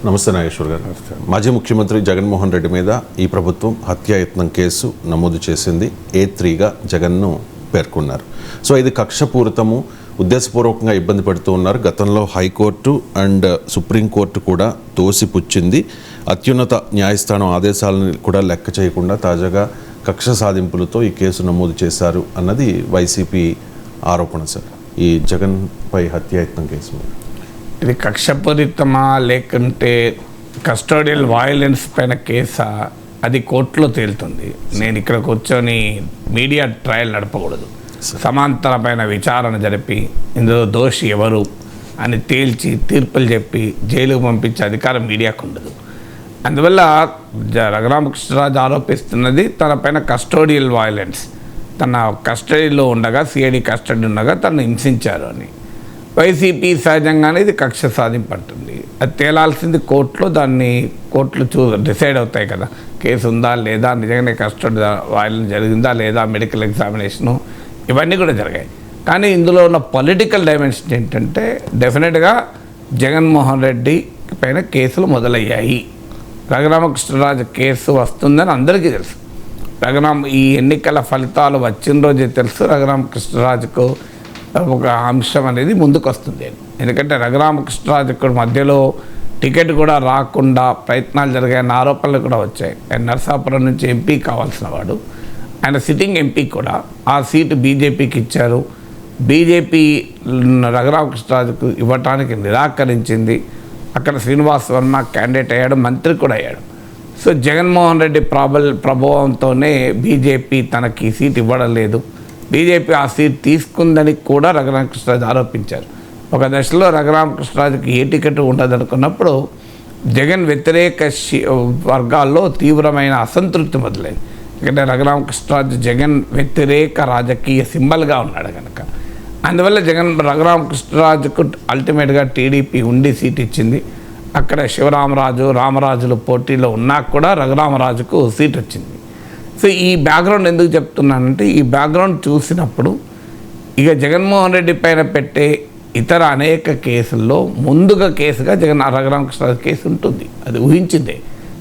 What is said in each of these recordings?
నమస్తే నాగేశ్వర్ గారు. మాజీ ముఖ్యమంత్రి జగన్మోహన్ రెడ్డి మీద ఈ ప్రభుత్వం హత్యాయత్నం కేసు నమోదు చేసింది. A3గా జగన్ను పేర్కొన్నారు. సో ఇది కక్షపూరితము, ఉద్దేశపూర్వకంగా ఇబ్బంది పెడుతూ ఉన్నారు. గతంలో హైకోర్టు అండ్ సుప్రీంకోర్టు కూడా తోసిపుచ్చింది. అత్యున్నత న్యాయస్థానం ఆదేశాలను కూడా లెక్క చేయకుండా తాజాగా కక్ష సాధింపులతో ఈ కేసు నమోదు చేశారు అన్నది వైసీపీ ఆరోపణ. సార్, ఈ జగన్పై హత్యాయత్నం కేసు ఇది కక్షపూరితమా లేకుంటే కస్టోడియల్ వయలెన్స్ పైన కేసా అది కోర్టులో తేలుతుంది. నేను ఇక్కడ కూర్చొని మీడియా ట్రయల్ నడపకూడదు. సమాంతరమైన విచారణ జరిపి ఇందులో దోషి ఎవరు అని తేల్చి తీర్పులు చెప్పి జైలుకు పంపించే అధికారం మీడియాకు ఉండదు. అందువల్ల రఘురామకృష్ణరాజు ఆరోపిస్తున్నది తన పైన కస్టోడియల్ వయలెన్స్, తన కస్టడీలో ఉండగా సిఐడి కస్టడీ ఉండగా తను హింసించారు అని. వైసీపీ సహజంగానే ఇది కక్ష సాధింపంటుంది. అది తేలాల్సింది కోర్టులో. దాన్ని కోర్టులు డిసైడ్ అవుతాయి కదా, కేసు ఉందా లేదా, నిజంగానే కస్టడీ వయలెన్స్ జరిగిందా లేదా, మెడికల్ ఎగ్జామినేషను ఇవన్నీ కూడా జరిగాయి. కానీ ఇందులో ఉన్న పొలిటికల్ డైమెన్షన్ ఏంటంటే డెఫినెట్గా జగన్మోహన్ రెడ్డి పైన కేసులు మొదలయ్యాయి. రఘురామకృష్ణరాజు కేసు వస్తుందని అందరికీ తెలుసు. ఈ ఎన్నికల ఫలితాలు వచ్చిన రోజే తెలుసు రఘురామకృష్ణరాజుకు ఒక అంశం అనేది ముందుకు వస్తుంది. ఎందుకంటే రఘురామకృష్ణరాజు మధ్యలో టికెట్ కూడా రాకుండా ప్రయత్నాలు జరిగాయన్న ఆరోపణలు కూడా వచ్చాయి. ఆయన నరసాపురం నుంచి ఎంపీ కావాల్సిన వాడు, ఆయన సిట్టింగ్ ఎంపీ కూడా. ఆ సీటు బీజేపీకి ఇచ్చారు. బీజేపీ రఘురామకృష్ణరాజుకు ఇవ్వటానికి నిరాకరించింది. అక్కడ శ్రీనివాస్ వర్మ క్యాండిడేట్ అయ్యాడు, మంత్రి కూడా అయ్యాడు. సో జగన్మోహన్ రెడ్డి ప్రభావంతోనే బీజేపీ తనకి సీట్ ఇవ్వడం లేదు, బీజేపీ ఆ సీట్ తీసుకుందని కూడా రఘురామకృష్ణరాజు ఆరోపించారు. ఒక దశలో రఘురామకృష్ణరాజుకి ఏ టికెట్ ఉండదనుకున్నప్పుడు జగన్ వ్యతిరేక వర్గాల్లో తీవ్రమైన అసంతృప్తి మొదలైంది. ఎందుకంటే రఘురామకృష్ణరాజు జగన్ వ్యతిరేక రాజకీయ సింబల్గా ఉన్నాడు కనుక. అందువల్ల రఘురామకృష్ణరాజుకు అల్టిమేట్గా టీడీపీ ఉండి సీట్ ఇచ్చింది. అక్కడ శివరామరాజు, రామరాజులు పోటీలో ఉన్నా కూడా రఘురామరాజుకు సీట్ వచ్చింది. సో ఈ బ్యాక్గ్రౌండ్ ఎందుకు చెప్తున్నానంటే, ఈ బ్యాక్గ్రౌండ్ చూసినప్పుడు ఇక జగన్మోహన్ రెడ్డి పైన పెట్టే ఇతర అనేక కేసుల్లో ముందుగా కేసుగా రఘురామకృష్ణరాజు కేసు ఉంటుంది. అది ఊహించిందే.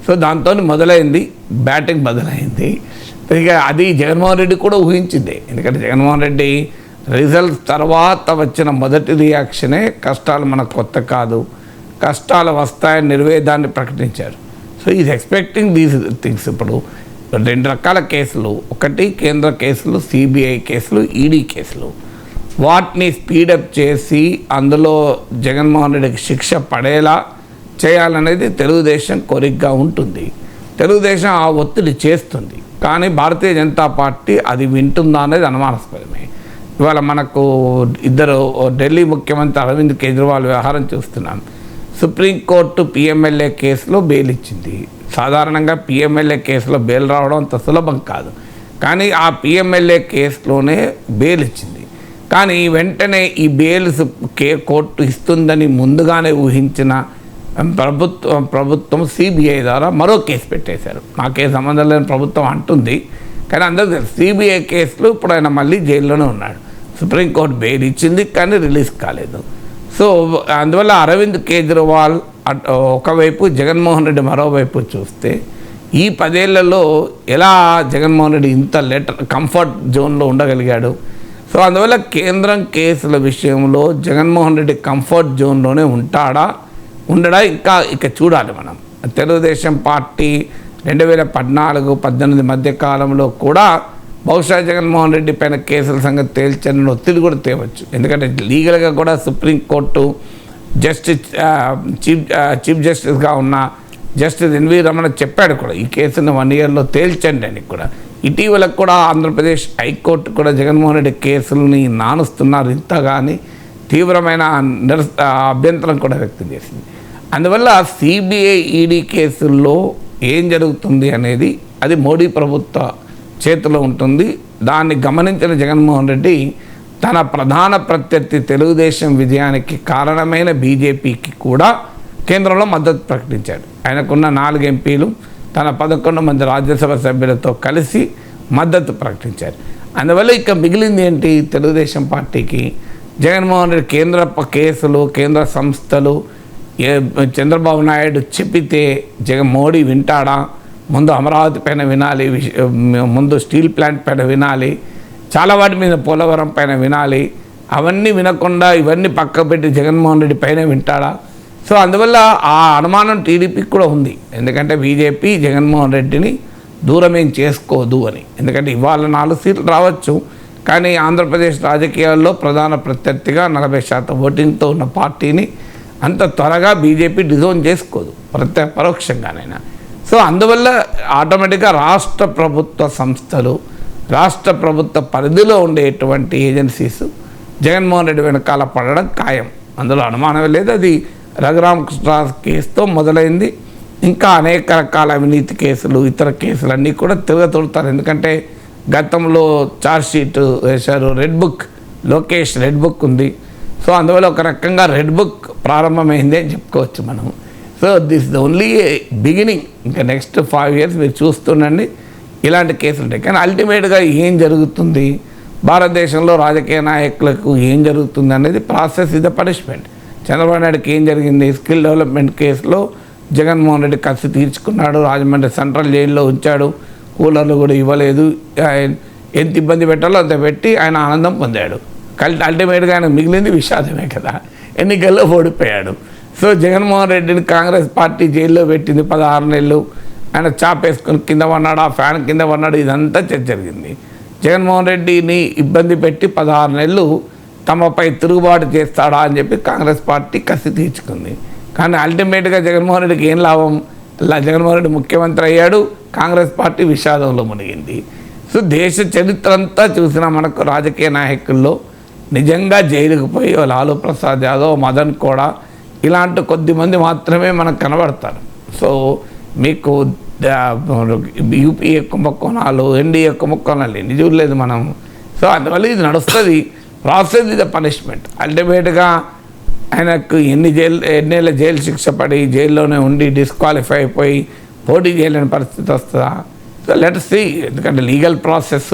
సో దాంతో మొదలైంది బ్యాటింగ్ మొదలైంది. ఇక అది జగన్మోహన్ రెడ్డి కూడా ఊహించిందే. ఎందుకంటే జగన్మోహన్ రెడ్డి రిజల్ట్స్ తర్వాత వచ్చిన మొదటి రియాక్షనే కష్టాలు మనకు కొత్త కాదు, కష్టాలు వస్తాయని నిర్వేదాన్ని ప్రకటించారు. So is expecting these things. ఇప్పుడు రెండు రకాల కేసులు, ఒకటి కేంద్ర కేసులు, సిబిఐ కేసులు, ఈడీ కేసులు. వాటిని స్పీడప్ చేసి అందులో జగన్మోహన్ రెడ్డికి శిక్ష పడేలా చేయాలనేది తెలుగుదేశం కోరికగా ఉంటుంది. తెలుగుదేశం ఆ ఒత్తిడి చేస్తుంది. కానీ భారతీయ జనతా పార్టీ అది వింటుందా అనేది అనుమానాస్పదమే. ఇవాళ మనకు ఢిల్లీ ముఖ్యమంత్రి అరవింద్ కేజ్రీవాల్ వ్యవహారం చూస్తున్నాం. సుప్రీంకోర్టు పిఎంఎల్ఏ కేసులో బెయిల్ ఇచ్చింది. సాధారణంగా పిఎంఎల్ఏ కేసులో బెయిల్ రావడం అంత సులభం కాదు. కానీ ఆ పిఎంఎల్ఏ కేసులోనే బెయిల్ ఇచ్చింది. కానీ వెంటనే ఈ బెయిల్ కోర్టు ఇస్తుందని ముందుగానే ఊహించిన ప్రభుత్వం సిబిఐ ద్వారా మరో కేసు పెట్టేశారు. మాకే సంబంధం లేని ప్రభుత్వం అంటుంది, కానీ అందరికీ తెలుసు సిబిఐ కేసులు. ఇప్పుడు ఆయన మళ్ళీ జైల్లోనే ఉన్నాడు. సుప్రీంకోర్టు బెయిల్ ఇచ్చింది కానీ రిలీజ్ కాలేదు. సో అందువల్ల అరవింద్ కేజ్రీవాల్ ఒకవైపు, జగన్మోహన్ రెడ్డి మరోవైపు చూస్తే ఈ 10 ఏళ్లలో ఎలా జగన్మోహన్ రెడ్డి ఇంత కంఫర్ట్ జోన్లో ఉండగలిగాడు. సో అందువల్ల కేంద్రం కేసుల విషయంలో జగన్మోహన్ రెడ్డి కంఫర్ట్ జోన్లోనే ఉండడా ఇక చూడాలి మనం. తెలుగుదేశం పార్టీ 2014-18 మధ్య కాలంలో కూడా బహుశా జగన్మోహన్ రెడ్డి పైన కేసుల సంగతి తేల్చని ఒత్తిడి కూడా తేవచ్చు. ఎందుకంటే లీగల్గా కూడా సుప్రీంకోర్టు చీఫ్ జస్టిస్గా ఉన్న జస్టిస్ ఎన్వి రమణ చెప్పాడు కూడా ఈ కేసును 1 ఇయర్లో తేల్చండి అని కూడా. ఇటీవల కూడా ఆంధ్రప్రదేశ్ హైకోర్టు కూడా జగన్మోహన్ రెడ్డి కేసులని నానుస్తున్నారు ఇంతగాని తీవ్రమైన అభ్యంతరం కూడా వ్యక్తం చేసింది. అందువల్ల సిబిఐ ఈడీ కేసుల్లో ఏం జరుగుతుంది అనేది అది మోడీ ప్రభుత్వ చేతిలో ఉంటుంది. దాన్ని గమనించిన జగన్మోహన్ రెడ్డి తన ప్రధాన ప్రత్యర్థి తెలుగుదేశం విజయానికి కారణమైన బీజేపీకి కూడా కేంద్రంలో మద్దతు ప్రకటించాడు. ఆయనకున్న 4 ఎంపీలు తన 11 మంది రాజ్యసభ సభ్యులతో కలిసి మద్దతు ప్రకటించారు. అందువల్ల ఇక మిగిలింది ఏంటి తెలుగుదేశం పార్టీకి? జగన్మోహన్ రెడ్డి కేంద్ర కేసులు, కేంద్ర సంస్థలు చంద్రబాబు నాయుడు చెప్పితే మోడీ వింటాడా? ముందు అమరావతి పైన వినాలి, ముందు స్టీల్ ప్లాంట్ పైన వినాలి, చాలా వాటి మీద పోలవరం పైన వినాలి. అవన్నీ వినకుండా ఇవన్నీ పక్క పెట్టి జగన్మోహన్ రెడ్డి పైన వింటాడా? సో అందువల్ల ఆ అనుమానం టీడీపీకి కూడా ఉంది. ఎందుకంటే బీజేపీ జగన్మోహన్ రెడ్డిని దూరం ఏం చేసుకోదు అని. ఎందుకంటే ఇవాళ 4 సీట్లు రావచ్చు, కానీ ఆంధ్రప్రదేశ్ రాజకీయాల్లో ప్రధాన ప్రత్యర్థిగా 40% ఓటింగ్తో ఉన్న పార్టీని అంత త్వరగా బీజేపీ డిజోన్ చేసుకోదు, పరోక్షంగానైనా. సో అందువల్ల ఆటోమేటిక్గా రాష్ట్ర ప్రభుత్వ సంస్థలు, రాష్ట్ర ప్రభుత్వ పరిధిలో ఉండేటువంటి ఏజెన్సీస్ జగన్మోహన్ రెడ్డి వెనకాల పడడం ఖాయం, అందులో అనుమానం లేదు. అది రఘురామకృష్ణరాజు కేసుతో మొదలైంది. ఇంకా అనేక రకాల అవినీతి కేసులు, ఇతర కేసులన్నీ కూడా తిరగతోడతారు. ఎందుకంటే గతంలో ఛార్జ్షీట్ వేశారు, red book, Lokesh red book ఉంది. సో అందువల్ల ఒక రకంగా రెడ్ బుక్ ప్రారంభమైంది అని చెప్పుకోవచ్చు మనం. So this the only beginning. ఇంకా నెక్స్ట్ 5 years మీరు చూస్తుండండి ఇలాంటి కేసులు ఉంటాయి. కానీ అల్టిమేట్గా ఏం జరుగుతుంది, భారతదేశంలో రాజకీయ నాయకులకు ఏం జరుగుతుంది అనేది process is the punishment. Chandrababu నాయుడుకి ఏం జరిగింది? స్కిల్ డెవలప్మెంట్ కేసులో జగన్మోహన్ రెడ్డి కసి తీర్చుకున్నాడు, రాజమండ్రి సెంట్రల్ జైల్లో ఉంచాడు, కూలర్లు కూడా ఇవ్వలేదు, ఎంత ఇబ్బంది పెట్టాలో అంత పెట్టి ఆయన ఆనందం పొందాడు. అల్టిమేట్గా ఆయన మిగిలింది విషాదమే కదా, ఎన్నికల్లో ఓడిపోయాడు. సో జగన్మోహన్ రెడ్డిని కాంగ్రెస్ పార్టీ జైల్లో పెట్టింది 16 నెలలు. ఆయన చాపేసుకుని కింద పన్నాడు, ఆ ఫ్యాన్ కింద పన్నాడు, ఇదంతా జరిగింది. జగన్మోహన్ రెడ్డిని ఇబ్బంది పెట్టి 16 నెలలు తమపై తిరుగుబాటు చేస్తాడా అని చెప్పి కాంగ్రెస్ పార్టీ కసి తీర్చుకుంది. కానీ అల్టిమేట్గా జగన్మోహన్ రెడ్డికి ఏం లాభం? జగన్మోహన్ రెడ్డి ముఖ్యమంత్రి అయ్యాడు, కాంగ్రెస్ పార్టీ విషాదంలో మునిగింది. సో దేశ చరిత్ర అంతా చూసిన మనకు రాజకీయ నాయకుల్లో నిజంగా జైలుకు పోయి లాలూ ప్రసాద్ యాదవ్, మదన్ కూడా ఇలాంటి కొద్దిమంది మాత్రమే మనకు కనబడతారు. సో మీకు యూపీఏ కుంభకోణాలు, ఎన్డీఏ కుంభకోణాలు ఎన్ని చూడలేదు మనం. సో అందువల్ల ఇది నడుస్తుంది, ప్రాసెస్ ఇది పనిష్మెంట్. అల్టిమేట్గా ఆయనకు ఎన్నేళ్ళ జైలు శిక్ష పడి జైల్లోనే ఉండి డిస్క్వాలిఫై అయిపోయి పోటీ చేయలేని పరిస్థితి వస్తుందా? So let see. ఎందుకంటే లీగల్ ప్రాసెస్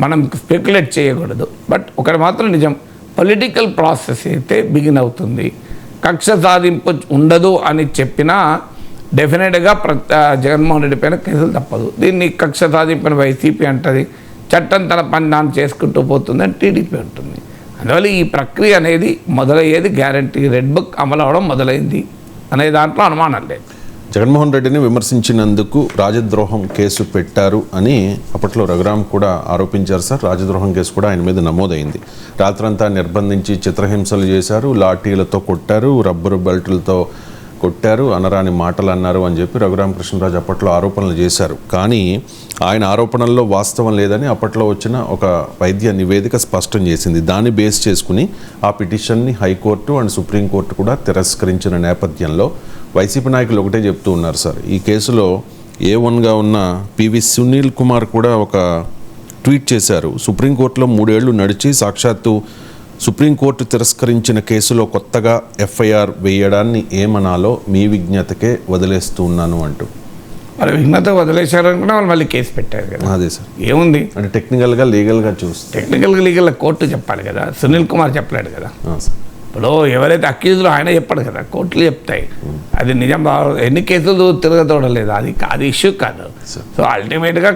మనం స్పెక్యులేట్ చేయకూడదు. బట్ ఒకటి మాత్రం నిజం, పొలిటికల్ ప్రాసెస్ అయితే బిగిన్ అవుతుంది. కక్ష సాధింపు ఉండదు అని చెప్పినా డెఫినెట్గా జగన్మోహన్ రెడ్డి పైన కేసులు తప్పదు. దీన్ని కక్ష సాధింపుని వైసీపీ అంటుంది, చట్టం తన పని దాన్ని చేసుకుంటూ పోతుందని టీడీపీ ఉంటుంది. అందువల్ల ఈ ప్రక్రియ అనేది మొదలయ్యేది గ్యారంటీ, రెడ్ బుక్ అమలు అవడం మొదలైంది అనే దాంట్లో అనుమానం లేదు. జగన్మోహన్ రెడ్డిని విమర్శించినందుకు రాజద్రోహం కేసు పెట్టారు అని అప్పట్లో రఘురామ్ కూడా ఆరోపించారు సార్. రాజద్రోహం కేసు కూడా ఆయన మీద నమోదైంది. రాత్రంతా నిర్బంధించి చిత్రహింసలు చేశారు, లాఠీలతో కొట్టారు, రబ్బరు బెల్టులతో కొట్టారు, అనరాని మాటలు అన్నారు అని చెప్పి రఘురామకృష్ణరాజు అప్పట్లో ఆరోపణలు చేశారు. కానీ ఆయన ఆరోపణల్లో వాస్తవం లేదని అప్పట్లో వచ్చిన ఒక వైద్య నివేదిక స్పష్టం చేసింది. దాన్ని బేస్ చేసుకుని ఆ పిటిషన్ని హైకోర్టు అండ్ సుప్రీంకోర్టు కూడా తిరస్కరించిన నేపథ్యంలో వైసీపీ నాయకులు ఒకటే చెప్తూ ఉన్నారు సార్. ఈ కేసులో A1గా ఉన్న పివి సునీల్ కుమార్ కూడా ఒక ట్వీట్ చేశారు. సుప్రీంకోర్టులో 3 ఏళ్లు నడిచి సాక్షాత్తు సుప్రీంకోర్టు తిరస్కరించిన కేసులో కొత్తగా FIR వేయడాన్ని ఏమనాలో మీ విజ్ఞతకే వదిలేస్తూ ఉన్నాను అంటూ. మరి విఘ్నత వదిలేశారనుకున్నా వాళ్ళు మళ్ళీ కేసు పెట్టారు కదా. అదే సార్, ఏముంది అంటే టెక్నికల్గా లీగల్గా చూస్తే లీగల్గా కోర్టు చెప్పాలి కదా. సునీల్ కుమార్ చెప్పలేడు కదా. ఇప్పుడు ఎవరైతే అక్యూజ్లో ఆయన చెప్పాడు కదా, కోర్టులు చెప్తాయి. అది నిజం, ఎన్ని కేసులు తిరగతోడలేదు, అది ఇష్యూ కాదు. సో అల్టిమేట్గా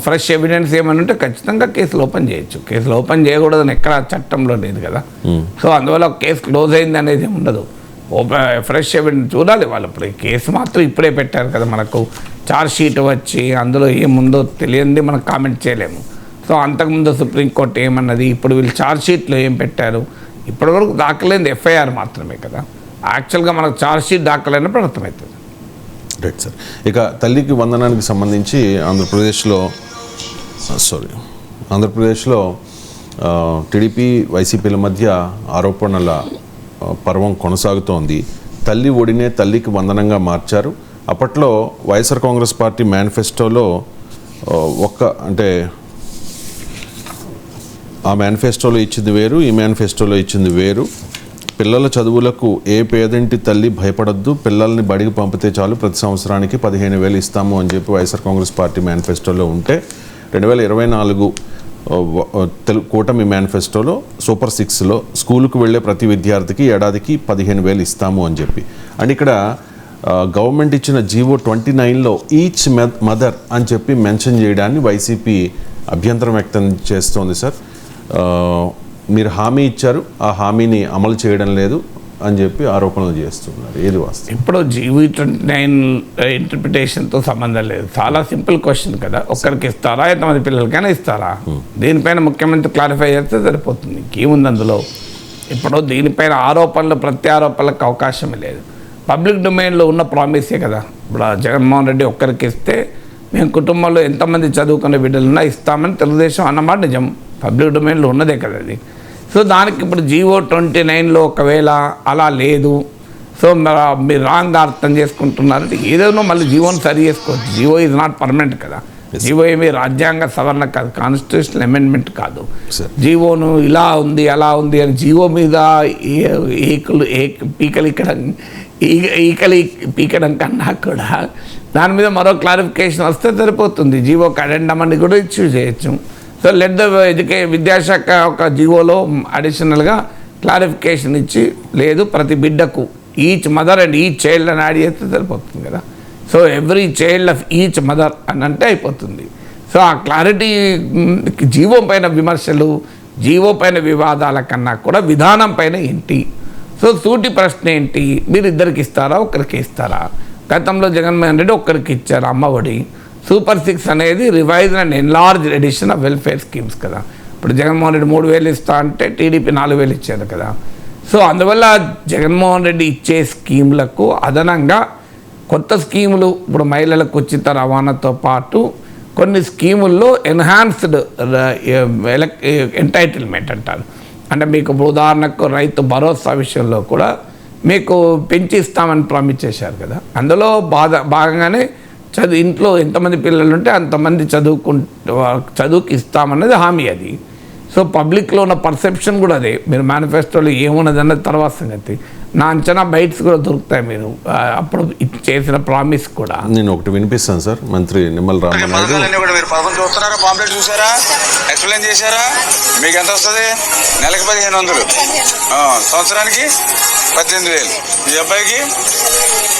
ఫ్రెష్ ఎవిడెన్స్ ఏమైనా ఉంటే ఖచ్చితంగా కేసులు ఓపెన్ చేయొచ్చు. కేసులు ఓపెన్ చేయకూడదని ఎక్కడ చట్టంలో లేదు కదా. సో అందువల్ల కేసు క్లోజ్ అయింది అనేది ఉండదు. ఫ్రెష్ ఎవిడెన్స్ చూడాలి వాళ్ళు. ఇప్పుడు ఈ కేసు మాత్రం ఇప్పుడే పెట్టారు కదా, మనకు ఛార్జ్షీట్ వచ్చి అందులో ఏముందో తెలియంది మనం కామెంట్ చేయలేము. సో అంతకుముందు సుప్రీంకోర్టు ఏమన్నది, ఇప్పుడు వీళ్ళు ఛార్జ్షీట్లో ఏం పెట్టారు, ఇప్పటివరకు దాఖలైంది FIR మాత్రమే కదా. యాక్చువల్గా మనకు ఛార్జ్షీట్ దాఖలైనప్పుడు అర్థమవుతుంది. Right sir. ఇక తల్లికి వందనానికి సంబంధించి ఆంధ్రప్రదేశ్లో టీడీపీ వైసీపీల మధ్య ఆరోపణల పర్వం కొనసాగుతోంది. తల్లి ఒడినే తల్లికి వందనంగా మార్చారు. అప్పట్లో వైఎస్ఆర్ కాంగ్రెస్ పార్టీ మేనిఫెస్టోలో ఆ మేనిఫెస్టోలో ఇచ్చింది వేరు, ఈ మేనిఫెస్టోలో ఇచ్చింది వేరు. పిల్లల చదువులకు ఏ పేదింటి తల్లి భయపడొద్దు, పిల్లల్ని బడికి పంపితే చాలు, ప్రతి సంవత్సరానికి 15,000 ఇస్తాము అని చెప్పి వైఎస్ఆర్ కాంగ్రెస్ పార్టీ మేనిఫెస్టోలో ఉంటే 2024 కూటమి మేనిఫెస్టోలో సూపర్ 6లో స్కూలుకు వెళ్ళే ప్రతి విద్యార్థికి ఏడాదికి 15,000 ఇస్తాము అని చెప్పి. అండ్ ఇక్కడ గవర్నమెంట్ ఇచ్చిన జీవో 29లో ఈచ్ మదర్ అని చెప్పి మెన్షన్ చేయడాన్ని వైసీపీ అభ్యంతరం వ్యక్తం చేస్తోంది. సార్, మీరు హామీ ఇచ్చారు, ఆ హామీని అమలు చేయడం లేదు అని చెప్పి ఆరోపణలు చేస్తున్నారు. ఏది వాస్తవం? ఇప్పుడు జీవో 29 ఇంటర్ప్రిటేషన్తో సంబంధం లేదు. చాలా సింపుల్ క్వశ్చన్ కదా, ఒక్కరికి ఇస్తారా, ఎంతమంది పిల్లలకైనా ఇస్తారా? దీనిపైన ముఖ్యమంత్రి క్లారిఫై చేస్తే సరిపోతుంది. ఏముంది అందులో? ఇప్పుడు దీనిపైన ఆరోపణలు ప్రత్యారోపణలకు అవకాశమే లేదు. పబ్లిక్ డొమైన్లో ఉన్న ప్రామిసే కదా. ఇప్పుడు జగన్మోహన్ రెడ్డి ఒక్కరికి ఇస్తే మేము కుటుంబంలో ఎంతమంది చదువుకునే బిడ్డలున్నా ఇస్తామని తెలుగుదేశం అన్నమాట నిజం. పబ్లిక్ డొమైన్లో ఉన్నదే కదా అది. సో దానికి ఇప్పుడు జీవో 29లో ఒకవేళ అలా లేదు, సో మీరు రాంగ్ అర్థం చేసుకుంటున్నారంటే ఏదైనా మళ్ళీ జీవోని సరి చేసుకోవచ్చు. జీవో ఈజ్ నాట్ పర్మనెంట్ కదా. జీవో ఏమి రాజ్యాంగ సవరణ కాదు, కాన్స్టిట్యూషనల్ అమెండ్మెంట్ కాదు. జీవోను ఇలా ఉంది అలా ఉంది అని జీవో మీద ఈకలి పీకడం కన్నా కూడా దాని మీద మరో క్లారిఫికేషన్ వస్తే సరిపోతుంది. జీవోకి అడెండమ్ అని కూడా ఇష్యూ చేయొచ్చు. సో లెట్ ద విద్యాశాఖ ఒక జీవోలో అడిషనల్గా క్లారిఫికేషన్ ఇచ్చి, లేదు ప్రతి బిడ్డకు each mother and each child అని యాడ్ చేస్తే సరిపోతుంది కదా. So every child of each mother అని అంటే అయిపోతుంది. సో ఆ క్లారిటీ, జీవో పైన విమర్శలు, జీవో పైన వివాదాల కన్నా కూడా విధానం పైన ఏంటి? సో సూటి ప్రశ్న ఏంటి? మీరు ఇద్దరికి ఇస్తారా, ఒక్కరికి ఇస్తారా? గతంలో జగన్మోహన్ రెడ్డి ఒక్కరికి ఇచ్చారు అమ్మఒడి. సూపర్ 6 అనేది revise and enlarge edition of welfare schemes కదా. ఇప్పుడు జగన్మోహన్ రెడ్డి 3,000 ఇస్తా అంటే టీడీపీ 4,000 ఇచ్చారు కదా. సో అందువల్ల జగన్మోహన్ రెడ్డి ఇచ్చే స్కీములకు అదనంగా కొత్త స్కీములు, ఇప్పుడు మహిళలకు ఉచిత రవాణాతో పాటు కొన్ని స్కీముల్లో ఎన్హాన్స్డ్ ఎంటైటిల్మెంట్ అంటారు. అంటే మీకు ఉదాహరణకు రైతు భరోసా విషయంలో కూడా మీకు పెంచి ఇస్తామని ప్రామిస్ చేశారు కదా. అందులో భాగంగానే ఇంట్లో ఎంతమంది పిల్లలు ఉంటే అంతమంది చదువుకి ఇస్తామన్నది హామీ అది. సో పబ్లిక్లో ఉన్న పర్సెప్షన్ కూడా అదే. మీరు మేనిఫెస్టోలో ఏమున్నది అన్నది తర్వాత సంగతి. నా అంచనా బైట్స్ కూడా దొరుకుతాయి మీరు అప్పుడు చేసిన ప్రామిస్ కూడా. నేను ఒకటి వినిపిస్తాను సార్. మంత్రి నిమ్మల రామానాయుడు మీరు పథకం చూస్తున్నారా, పాంప్లెట్ చూసారా, ఎక్స్ప్లెయిన్ చేశారా? మీకు ఎంత వస్తుంది? నెలకి 1,500, సంవత్సరానికి 18,000. ఈ అబ్బాయికి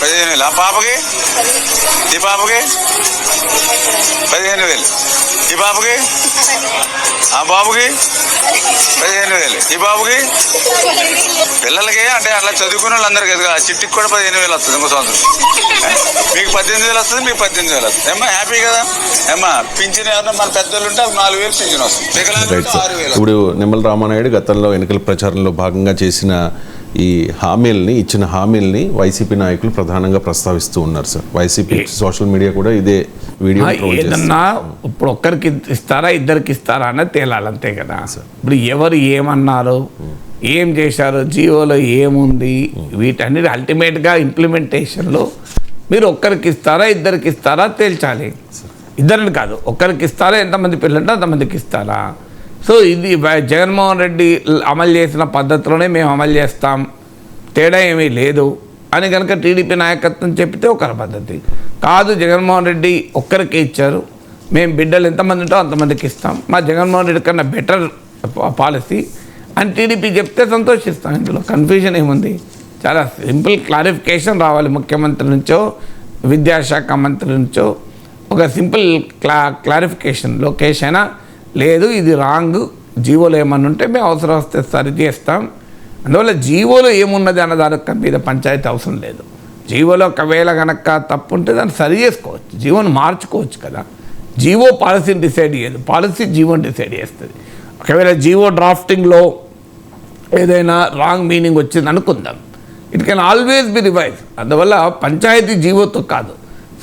15,000, ఆ పాపకి, ఈ పాపకి 15,000, ఈ పాపకి, ఆ బాబుకి 15,000, ఈ బాబుకి. పిల్లలకి అంటే అట్లా చదువుకునే వాళ్ళందరికీ కదా. చిట్టికి కూడా 15,000 వస్తుంది ఇంకో సంవత్సరం. మీకు 18,000 వస్తుంది, మీకు 18,000 వస్తుంది. ఏమ్మా హ్యాపీ కదా? ఏమ్మా పింఛన్ ఏమన్నా మన పెద్దోళ్ళు ఉంటే 4,000 పింఛన్ వస్తుంది. Right sir. ఇప్పుడు నిమ్మల రామానాయుడు గతంలో ఎన్నికల ప్రచారంలో భాగంగా చేసిన ఈ ఇచ్చిన హామీల్ని వైసీపీ నాయకులు ప్రధానంగా ప్రస్తావిస్తూ ఉన్నారు సార్. వైసీపీ సోషల్ మీడియా కూడా ఇదే వీడియో ఏదన్నా ఇప్పుడు ఒక్కరికి ఇస్తారా, ఇద్దరికి ఇస్తారా అనేది తేలాలి, అంతే కదా. ఇప్పుడు ఎవరు ఏమన్నారు, ఏం చేశారు, జీవోలో ఏముంది, వీటన్నిటి అల్టిమేట్గా ఇంప్లిమెంటేషన్లో మీరు ఒక్కరికి ఇస్తారా, ఇద్దరికి ఇస్తారా తేల్చాలి. ఇద్దరిని కాదు, ఒక్కరికి ఇస్తారా, ఎంతమంది పిల్లలంటే అంతమందికి ఇస్తారా. సో ఇది జగన్మోహన్ రెడ్డి అమలు చేసిన పద్ధతిలోనే మేము అమలు చేస్తాం, తేడా ఏమీ లేదు అని కనుక టీడీపీ నాయకత్వం చెప్తే ఒకరి పద్ధతి కాదు. జగన్మోహన్ రెడ్డి ఒక్కరికి ఇచ్చారు, మేము బిడ్డలు ఎంతమంది ఉంటో అంతమందికి ఇస్తాం, మా జగన్మోహన్ రెడ్డి కన్నా బెటర్ పాలసీ అని టీడీపీ చెప్తే సంతోషిస్తాం. ఇందులో కన్ఫ్యూజన్ ఏముంది? చాలా సింపుల్ క్లారిఫికేషన్ రావాలి ముఖ్యమంత్రి నుంచో విద్యాశాఖ మంత్రి నుంచో. ఒక సింపుల్ క్లారిఫికేషన్. లోకేష్ అయినా లేదు ఇది రాంగ్, జీవోలో ఏమన్నా ఉంటే మేము అవసరం వస్తే సరి చేస్తాం. అందువల్ల జీవోలో ఏమున్నది అన్న దాని మీద పంచాయతీ అవసరం లేదు. జీవోలో ఒకవేళ కనుక తప్పు ఉంటే దాన్ని సరి చేసుకోవచ్చు, జీవోని మార్చుకోవచ్చు కదా. జీవో పాలసీని డిసైడ్ చేయదు, పాలసీ జీవోని డిసైడ్ చేస్తుంది. ఒకవేళ జీవో డ్రాఫ్టింగ్లో ఏదైనా రాంగ్ మీనింగ్ వచ్చింది అనుకుందాం, it can always be revise. అందువల్ల పంచాయతీ జీవోతో కాదు.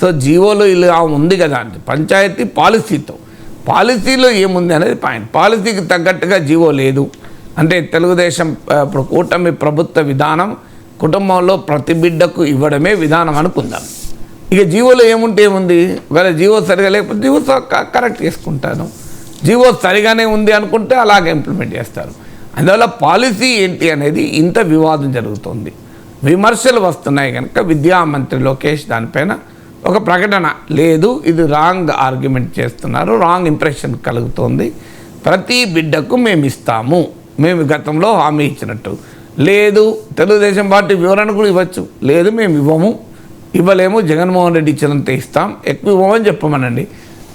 సో జీవోలో ఇలా ఉంది కదా అంటే పంచాయతీ పాలసీతో, పాలసీలో ఏముంది అనేది పాయింట్. పాలసీకి తగ్గట్టుగా జీవో లేదు అంటే తెలుగుదేశం ఇప్పుడు కూటమి ప్రభుత్వ విధానం కుటుంబంలో ప్రతి బిడ్డకు ఇవ్వడమే విధానం అనుకుందాం. ఇక జీవోలో ఏముంటే ఏముంది, ఒకవేళ జీవో సరిగా లేకపోతే జీవో కరెక్ట్ చేసుకుంటాను, జీవో సరిగానే ఉంది అనుకుంటే అలాగే ఇంప్లిమెంట్ చేస్తారు. అందువల్ల పాలసీ ఏంటి అనేది ఇంత వివాదం జరుగుతుంది, విమర్శలు వస్తున్నాయి కనుక విద్యామంత్రి లోకేష్ దానిపైన ఒక ప్రకటన లేదు, ఇది రాంగ్ ఆర్గ్యుమెంట్ చేస్తున్నారు, రాంగ్ ఇంప్రెషన్ కలుగుతోంది, ప్రతి బిడ్డకు మేము ఇస్తాము, మేము గతంలో హామీ ఇచ్చినట్టు. లేదు తెలుగుదేశం పార్టీ వివరణ కూడా ఇవ్వచ్చు, లేదు మేము ఇవ్వలేము, జగన్మోహన్ రెడ్డి ఇచ్చినంత ఇస్తాం, ఎక్కువ ఇవ్వమని చెప్పమనండి.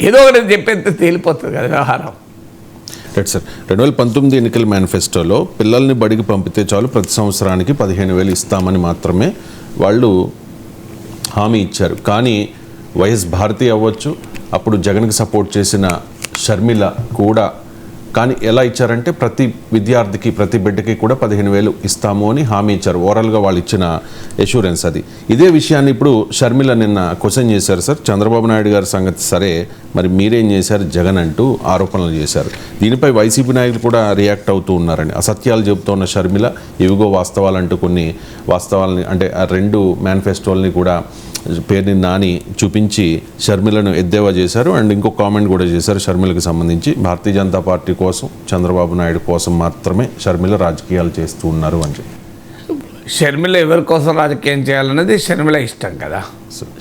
ఏదో ఒకటి చెప్పేస్తే తేలిపోతుంది కదా వ్యవహారం. Right sir. 2019 ఎన్నికల మేనిఫెస్టోలో పిల్లల్ని బడికి పంపితే చాలు ప్రతి సంవత్సరానికి 15,000 ఇస్తామని మాత్రమే వాళ్ళు హామీ ఇచ్చారు. కానీ వైఎస్ భారతి అవ్వచ్చు, అప్పుడు జగన్కి సపోర్ట్ చేసిన షర్మిల కూడా, కానీ ఎలా ఇచ్చారంటే ప్రతి విద్యార్థికి ప్రతి బిడ్డకి కూడా 15,000 ఇస్తాము అని హామీ ఇచ్చారు. ఓవరాల్గా వాళ్ళు ఇచ్చిన ఎష్యూరెన్స్ అది. ఇదే విషయాన్ని ఇప్పుడు షర్మిల నిన్న క్వశ్చన్ చేశారు సార్. చంద్రబాబు నాయుడు గారి సంగతి సరే, మరి మీరేం చేశారు జగన్ అంటూ ఆరోపణలు చేశారు. దీనిపై వైసీపీ నాయకులు కూడా రియాక్ట్ అవుతూ ఉన్నారని. అసత్యాలు చెబుతున్న షర్మిల ఇవిగో వాస్తవాలు అంటూ కొన్ని వాస్తవాలని, అంటే ఆ 2 మేనిఫెస్టోల్ని కూడా పేరుని నాని చూపించి షర్మిలను ఎద్దేవా చేశారు. అండ్ ఇంకో కామెంట్ కూడా చేశారు షర్మిలకు సంబంధించి, భారతీయ జనతా పార్టీ కోసం చంద్రబాబు నాయుడు కోసం మాత్రమే షర్మిల రాజకీయాలు చేస్తూ ఉన్నారు అని చెప్పి. షర్మిల ఎవరి కోసం రాజకీయం చేయాలన్నది షర్మిల ఇష్టం కదా.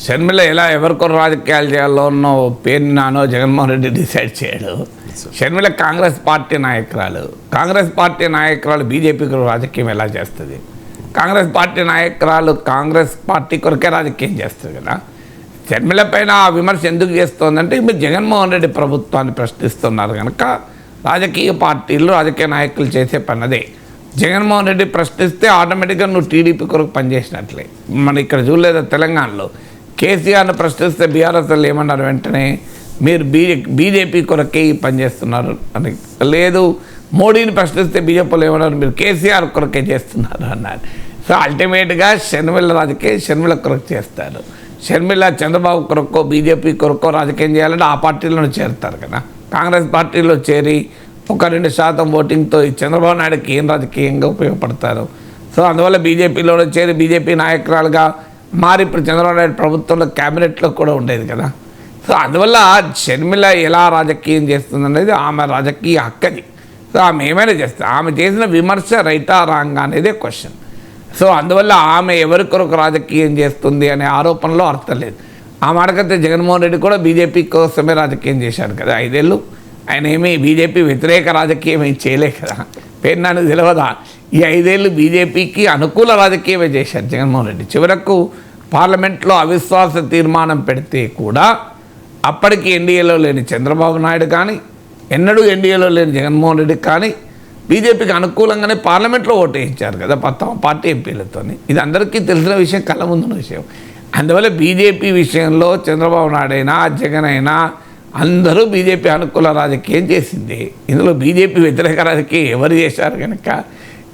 షర్మిల ఎలా ఎవరికొర రాజకీయాలు చేయాలో ఉన్నో పేరుని నానో జగన్మోహన్ రెడ్డి డిసైడ్ చేయడు. షర్మిల కాంగ్రెస్ పార్టీ నాయకురాలు. కాంగ్రెస్ పార్టీ నాయకురాలు బీజేపీకి రాజకీయం ఎలా చేస్తుంది? కాంగ్రెస్ పార్టీ నాయకురాలు కాంగ్రెస్ పార్టీ కొరకే రాజకీయం చేస్తుంది కదా. షర్మిల పైన ఆ విమర్శ ఎందుకు చేస్తోందంటే మీరు జగన్మోహన్ రెడ్డి ప్రభుత్వాన్ని ప్రశ్నిస్తున్నారు కనుక రాజకీయ పార్టీలు రాజకీయ నాయకులు చేసే పని అదే. జగన్మోహన్ రెడ్డి ప్రశ్నిస్తే ఆటోమేటిక్గా నువ్వు టీడీపీ కొరకు పనిచేసినట్లే. మన ఇక్కడ చూడలేదు తెలంగాణలో కేసీఆర్ని ప్రశ్నిస్తే బీఆర్ఎస్ వాళ్ళు ఏమన్నారు వెంటనే, మీరు బీజేపీ కొరకే పనిచేస్తున్నారు అని. లేదు మోడీని ప్రశ్నిస్తే బీజేపీలో ఏమన్నారు, మీరు కేసీఆర్ కొరకే చేస్తున్నారు అన్నారు. సో అల్టిమేట్గా షర్మిల రాజకీయం షర్మిల కొరకు చేస్తారు. షర్మిల చంద్రబాబు కొరకో బీజేపీ కొరకో రాజకీయం చేయాలంటే ఆ పార్టీలో చేరుతారు కదా. కాంగ్రెస్ పార్టీలో చేరి 1-2% ఓటింగ్తో ఈ చంద్రబాబు నాయుడుకి ఏం రాజకీయంగా ఉపయోగపడతారు. సో అందువల్ల బీజేపీలో చేరి బీజేపీ నాయకురాలుగా మారి ఇప్పుడు చంద్రబాబు నాయుడు ప్రభుత్వంలో క్యాబినెట్లో కూడా ఉండేది కదా. సో అందువల్ల షర్మిల ఎలా రాజకీయం చేస్తుందనేది ఆమె రాజకీయ హక్కది. సో ఆమె ఏమైనా చేస్తుంది, ఆమె చేసిన విమర్శ రైటా రాంగ్ అనేదే క్వశ్చన్. సో అందువల్ల ఆమె ఎవరి కొరకు రాజకీయం చేస్తుంది అనే ఆరోపణలో అర్థం లేదు. ఆ మాటకైతే జగన్మోహన్ రెడ్డి కూడా బీజేపీ కోసమే రాజకీయం చేశాడు కదా 5 ఏళ్ళు. ఆయన ఏమీ బీజేపీ వ్యతిరేక రాజకీయం ఏం చేయలే కదా. పేరు నాకు తెలియదా, ఈ 5 ఏళ్ళు బీజేపీకి అనుకూల రాజకీయమే చేశారు జగన్మోహన్ రెడ్డి. చివరకు పార్లమెంట్లో అవిశ్వాస తీర్మానం పెడితే కూడా అప్పటికి ఎన్డీఏలో లేని చంద్రబాబు నాయుడు కానీ, ఎన్నడూ ఎన్డీఏలో లేని జగన్మోహన్ రెడ్డి కానీ బీజేపీకి అనుకూలంగానే పార్లమెంట్లో ఓటు వేయించారు కదా పార్టీ ఎంపీలతో. ఇది అందరికీ తెలిసిన విషయం, కళ్ళ ముందున్న విషయం. అందువల్ల బీజేపీ విషయంలో చంద్రబాబు నాయుడు అయినా జగన్ అయినా అందరూ బీజేపీ అనుకూల రాజకీయం చేసింది. ఇందులో బీజేపీ వ్యతిరేక రాజకీయం ఎవరు చేశారు కనుక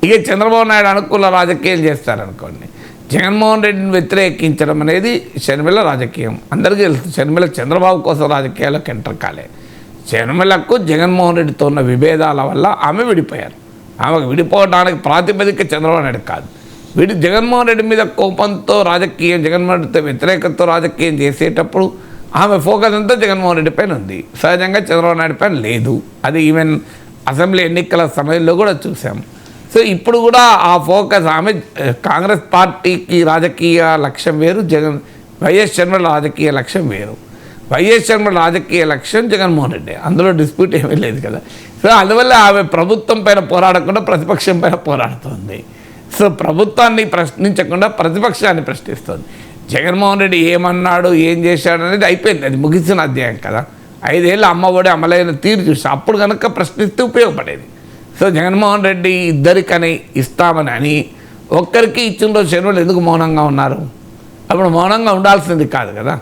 ఇక చంద్రబాబు నాయుడు అనుకూల రాజకీయాలు చేస్తారనుకోండి. జగన్మోహన్ రెడ్డిని వ్యతిరేకించడం అనేది షర్మిల రాజకీయం. అందరికీ తెలుసు షర్మిల చంద్రబాబు కోసం రాజకీయాలకు ఎంటర్ కాలే. షర్మిలకు జగన్మోహన్ రెడ్డితో ఉన్న విభేదాల వల్ల ఆమె విడిపోయారు. ఆమెకు విడిపోవడానికి ప్రాతిపదిక చంద్రబాబు నాయుడు కాదు. జగన్మోహన్ రెడ్డి మీద కోపంతో రాజకీయం, జగన్మోహన్ రెడ్డితో వ్యతిరేకతతో రాజకీయం చేసేటప్పుడు ఆమె ఫోకస్ అంతా జగన్మోహన్ రెడ్డి పైన ఉంది, సహజంగా చంద్రబాబు నాయుడు పైన లేదు. అది ఈవెన్ అసెంబ్లీ ఎన్నికల సమయంలో కూడా చూసాం. సో ఇప్పుడు కూడా ఆ ఫోకస్ ఆమె కాంగ్రెస్ పార్టీకి రాజకీయ లక్ష్యం వేరు, వైఎస్ షర్మిల రాజకీయ లక్ష్యం వేరు. వైఎస్ షర్మిల రాజకీయ లక్ష్యం జగన్మోహన్ రెడ్డి, అందులో డిస్ప్యూట్ ఏమీ లేదు కదా. సో అందువల్ల ఆమె ప్రభుత్వం పైన పోరాడకుండా ప్రతిపక్షం పైన పోరాడుతుంది. సో ప్రభుత్వాన్ని ప్రశ్నించకుండా ప్రతిపక్షాన్ని ప్రశ్నిస్తుంది. జగన్మోహన్ రెడ్డి ఏమన్నాడు ఏం చేశాడు అనేది అయిపోయింది, అది ముగిసిన అధ్యాయం కదా. 5 ఏళ్ళు అమ్మఒడి అమలైన తీరు చూసి అప్పుడు కనుక ప్రశ్నిస్తే ఉపయోగపడేది. సో జగన్మోహన్ రెడ్డి ఇద్దరికని ఇస్తామని అని ఒక్కరికి ఇచ్చిన రోజు షర్మిల ఎందుకు మౌనంగా ఉన్నారు? అప్పుడు మౌనంగా ఉండాల్సింది కాదు కదా,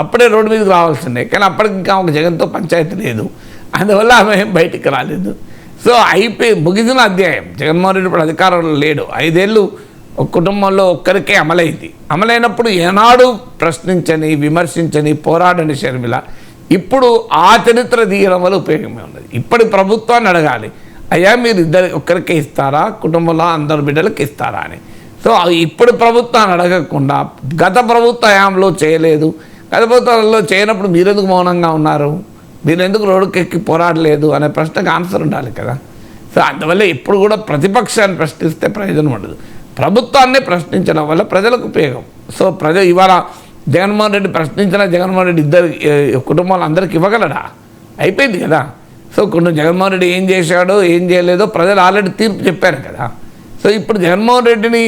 అప్పుడే రోడ్డు మీదకి రావాల్సిందే. కానీ అప్పటికి ఇంకా ఒక జగన్తో పంచాయతీ లేదు, అందువల్ల ఆమె బయటికి రాలేదు. సో ముగిసిన అధ్యాయం. జగన్మోహన్ రెడ్డి ఇప్పుడు అధికారంలో లేడు. 5 ఏళ్ళు ఒక కుటుంబంలో ఒక్కరికే అమలైంది. అమలైనప్పుడు ఏనాడు ప్రశ్నించని విమర్శించని పోరాడని షర్మిల ఇప్పుడు ఆ చరిత్ర తీయడం వల్ల ఉపయోగమే ఉన్నది. ఇప్పటి ప్రభుత్వాన్ని అడగాలి, అయ్యా మీరు ఒక్కరికే ఇస్తారా, కుటుంబంలో అందరు బిడ్డలకు ఇస్తారా అని. సో ఇప్పుడు ప్రభుత్వాన్ని అడగకుండా గత ప్రభుత్వ హయాంలో చేయలేదు, గత ప్రభుత్వాలలో చేయనప్పుడు మీరెందుకు మౌనంగా ఉన్నారు, మీరు ఎందుకు రోడ్డుకెక్కి పోరాడలేదు అనే ప్రశ్నకు ఆన్సర్ ఉండాలి కదా. సో అందువల్ల ఇప్పుడు కూడా ప్రతిపక్షాన్ని ప్రశ్నిస్తే ప్రయోజనం ఉండదు, ప్రభుత్వాన్ని ప్రశ్నించడం వల్ల ప్రజలకు ఉపయోగం. సో ఇవాళ జగన్మోహన్ రెడ్డి ప్రశ్నించిన జగన్మోహన్ రెడ్డి ఇద్దరు కుటుంబాలు అందరికి ఇవ్వగలడా? అయిపోయింది కదా. సో కొన్ని జగన్మోహన్ రెడ్డి ఏం చేశాడో ఏం చేయలేదో ప్రజలు ఆల్రెడీ తీర్పు చెప్పారు కదా. సో ఇప్పుడు జగన్మోహన్ రెడ్డిని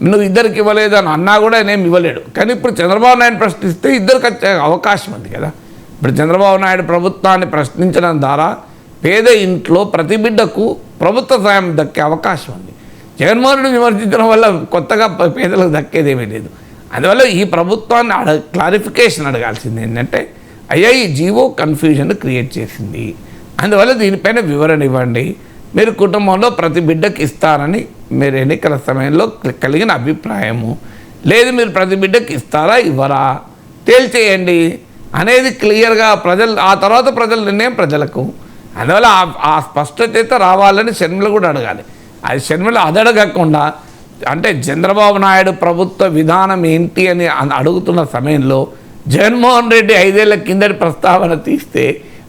నువ్వు ఇద్దరికి ఇవ్వలేదు అని అన్నా కూడా నేనేం ఇవ్వలేడు. కానీ ఇప్పుడు చంద్రబాబు నాయుడు ప్రశ్నిస్తే ఇద్దరికి వచ్చే అవకాశం ఉంది కదా. ఇప్పుడు చంద్రబాబు నాయుడు ప్రభుత్వాన్ని ప్రశ్నించడం ద్వారా పేద ఇంట్లో ప్రతి బిడ్డకు ప్రభుత్వ సాయం దక్కే అవకాశం ఉంది. జగన్మోహన్ రెడ్డిని విమర్శించడం వల్ల కొత్తగా పేదలకు దక్కేదేమీ లేదు. అందువల్ల ఈ ప్రభుత్వాన్ని క్లారిఫికేషన్ అడగాల్సింది ఏంటంటే, అయ్యా ఈ జీవో కన్ఫ్యూజన్ క్రియేట్ చేసింది, అందువల్ల దీనిపైన వివరణ ఇవ్వండి. మీరు కుటుంబంలో ప్రతి బిడ్డకి ఇస్తారని మీరు ఎన్నికల సమయంలో కలిగిన అభిప్రాయము, లేదు మీరు ప్రతి బిడ్డకి ఇస్తారా ఇవ్వరా తేల్చేయండి అనేది క్లియర్గా ప్రజలు, ఆ తర్వాత ప్రజల నిర్ణయం ప్రజలకు. అందువల్ల ఆ స్పష్టత రావాలని షర్మిల కూడా అడగాలి. అది షర్మిల అడగకుండా అంటే చంద్రబాబు నాయుడు ప్రభుత్వ విధానం ఏంటి అని అడుగుతున్న సమయంలో జగన్మోహన్ రెడ్డి 5 ఏళ్ల కిందటి ప్రస్తావన తీస్తే